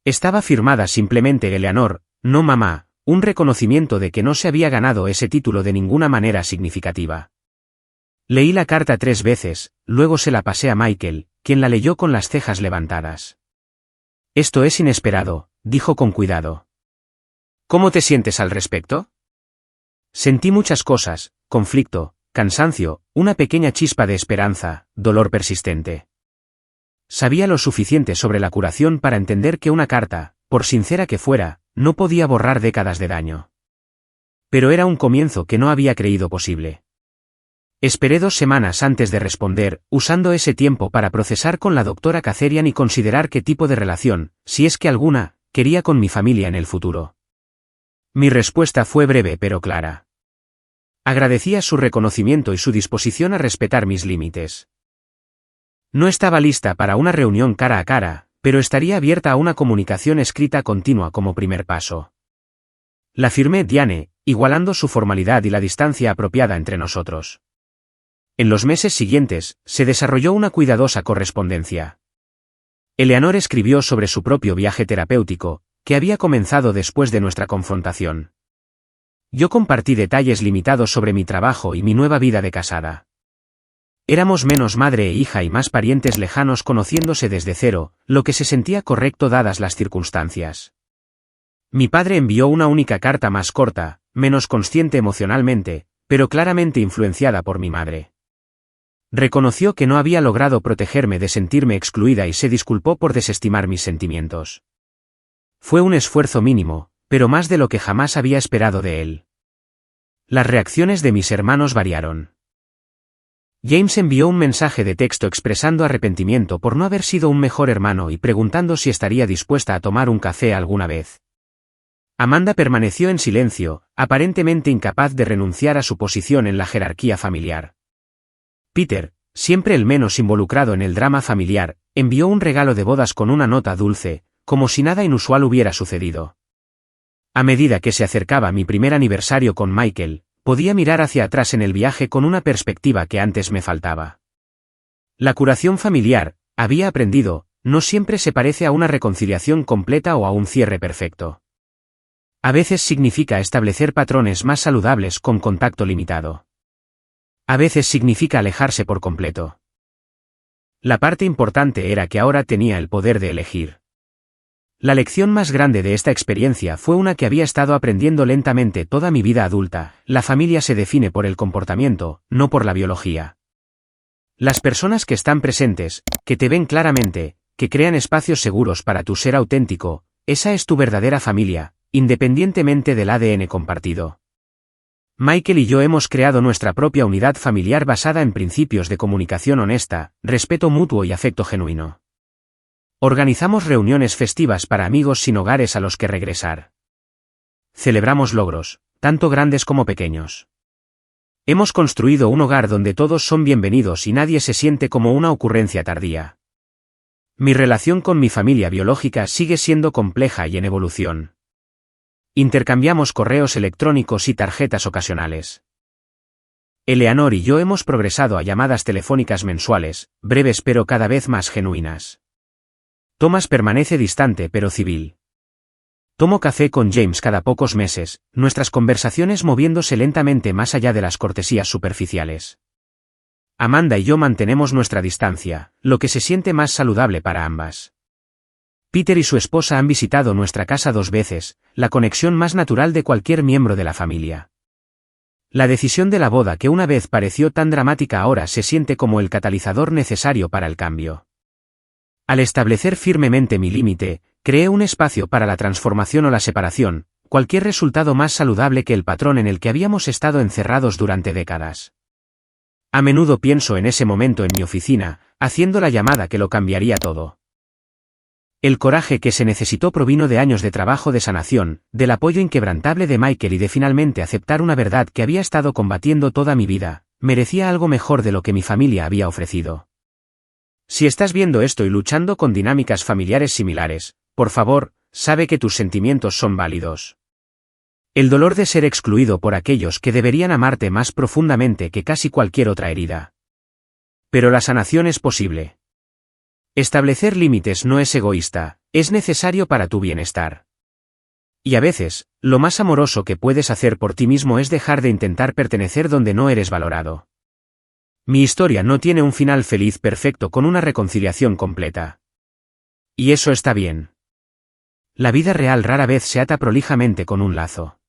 Estaba firmada simplemente Eleanor, no mamá, un reconocimiento de que no se había ganado ese título de ninguna manera significativa. Leí la carta 3 veces, luego se la pasé a Michael, quien la leyó con las cejas levantadas. Esto es inesperado, dijo con cuidado. ¿Cómo te sientes al respecto? Sentí muchas cosas: conflicto, cansancio, una pequeña chispa de esperanza, dolor persistente. Sabía lo suficiente sobre la curación para entender que una carta, por sincera que fuera, no podía borrar décadas de daño. Pero era un comienzo que no había creído posible. Esperé 2 semanas antes de responder, usando ese tiempo para procesar con la doctora Kazarian y considerar qué tipo de relación, si es que alguna, quería con mi familia en el futuro. Mi respuesta fue breve pero clara. Agradecía su reconocimiento y su disposición a respetar mis límites. No estaba lista para una reunión cara a cara, pero estaría abierta a una comunicación escrita continua como primer paso. La firmé Diane, igualando su formalidad y la distancia apropiada entre nosotros. En los meses siguientes, se desarrolló una cuidadosa correspondencia. Eleanor escribió sobre su propio viaje terapéutico, que había comenzado después de nuestra confrontación. Yo compartí detalles limitados sobre mi trabajo y mi nueva vida de casada. Éramos menos madre e hija y más parientes lejanos conociéndose desde cero, lo que se sentía correcto dadas las circunstancias. Mi padre envió una única carta más corta, menos consciente emocionalmente, pero claramente influenciada por mi madre. Reconoció que no había logrado protegerme de sentirme excluida y se disculpó por desestimar mis sentimientos. Fue un esfuerzo mínimo, pero más de lo que jamás había esperado de él. Las reacciones de mis hermanos variaron. James envió un mensaje de texto expresando arrepentimiento por no haber sido un mejor hermano y preguntando si estaría dispuesta a tomar un café alguna vez. Amanda permaneció en silencio, aparentemente incapaz de renunciar a su posición en la jerarquía familiar. Peter, siempre el menos involucrado en el drama familiar, envió un regalo de bodas con una nota dulce, como si nada inusual hubiera sucedido. A medida que se acercaba mi primer aniversario con Michael, podía mirar hacia atrás en el viaje con una perspectiva que antes me faltaba. La curación familiar, había aprendido, no siempre se parece a una reconciliación completa o a un cierre perfecto. A veces significa establecer patrones más saludables con contacto limitado. A veces significa alejarse por completo. La parte importante era que ahora tenía el poder de elegir. La lección más grande de esta experiencia fue una que había estado aprendiendo lentamente toda mi vida adulta: la familia se define por el comportamiento, no por la biología. Las personas que están presentes, que te ven claramente, que crean espacios seguros para tu ser auténtico, esa es tu verdadera familia, independientemente del ADN compartido. Michael y yo hemos creado nuestra propia unidad familiar basada en principios de comunicación honesta, respeto mutuo y afecto genuino. Organizamos reuniones festivas para amigos sin hogares a los que regresar. Celebramos logros, tanto grandes como pequeños. Hemos construido un hogar donde todos son bienvenidos y nadie se siente como una ocurrencia tardía. Mi relación con mi familia biológica sigue siendo compleja y en evolución. Intercambiamos correos electrónicos y tarjetas ocasionales. Eleanor y yo hemos progresado a llamadas telefónicas mensuales, breves pero cada vez más genuinas. Thomas permanece distante pero civil. Tomo café con James cada pocos meses, nuestras conversaciones moviéndose lentamente más allá de las cortesías superficiales. Amanda y yo mantenemos nuestra distancia, lo que se siente más saludable para ambas. Peter y su esposa han visitado nuestra casa 2 veces, la conexión más natural de cualquier miembro de la familia. La decisión de la boda que una vez pareció tan dramática ahora se siente como el catalizador necesario para el cambio. Al establecer firmemente mi límite, creé un espacio para la transformación o la separación, cualquier resultado más saludable que el patrón en el que habíamos estado encerrados durante décadas. A menudo pienso en ese momento en mi oficina, haciendo la llamada que lo cambiaría todo. El coraje que se necesitó provino de años de trabajo de sanación, del apoyo inquebrantable de Michael y de finalmente aceptar una verdad que había estado combatiendo toda mi vida: merecía algo mejor de lo que mi familia había ofrecido. Si estás viendo esto y luchando con dinámicas familiares similares, por favor, sabe que tus sentimientos son válidos. El dolor de ser excluido por aquellos que deberían amarte más profundamente que casi cualquier otra herida. Pero la sanación es posible. Establecer límites no es egoísta, es necesario para tu bienestar. Y a veces, lo más amoroso que puedes hacer por ti mismo es dejar de intentar pertenecer donde no eres valorado. Mi historia no tiene un final feliz perfecto con una reconciliación completa. Y eso está bien. La vida real rara vez se ata prolijamente con un lazo.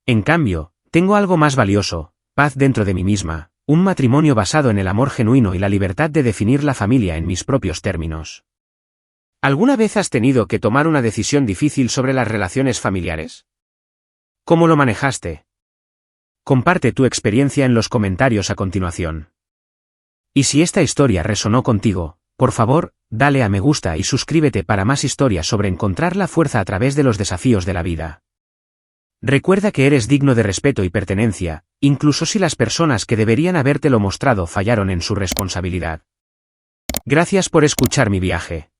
En cambio, tengo algo más valioso: paz dentro de mí misma. Un matrimonio basado en el amor genuino y la libertad de definir la familia en mis propios términos. ¿Alguna vez has tenido que tomar una decisión difícil sobre las relaciones familiares? ¿Cómo lo manejaste? Comparte tu experiencia en los comentarios a continuación. Y si esta historia resonó contigo, por favor, dale a me gusta y suscríbete para más historias sobre encontrar la fuerza a través de los desafíos de la vida. Recuerda que eres digno de respeto y pertenencia, incluso si las personas que deberían habértelo mostrado fallaron en su responsabilidad. Gracias por escuchar mi viaje.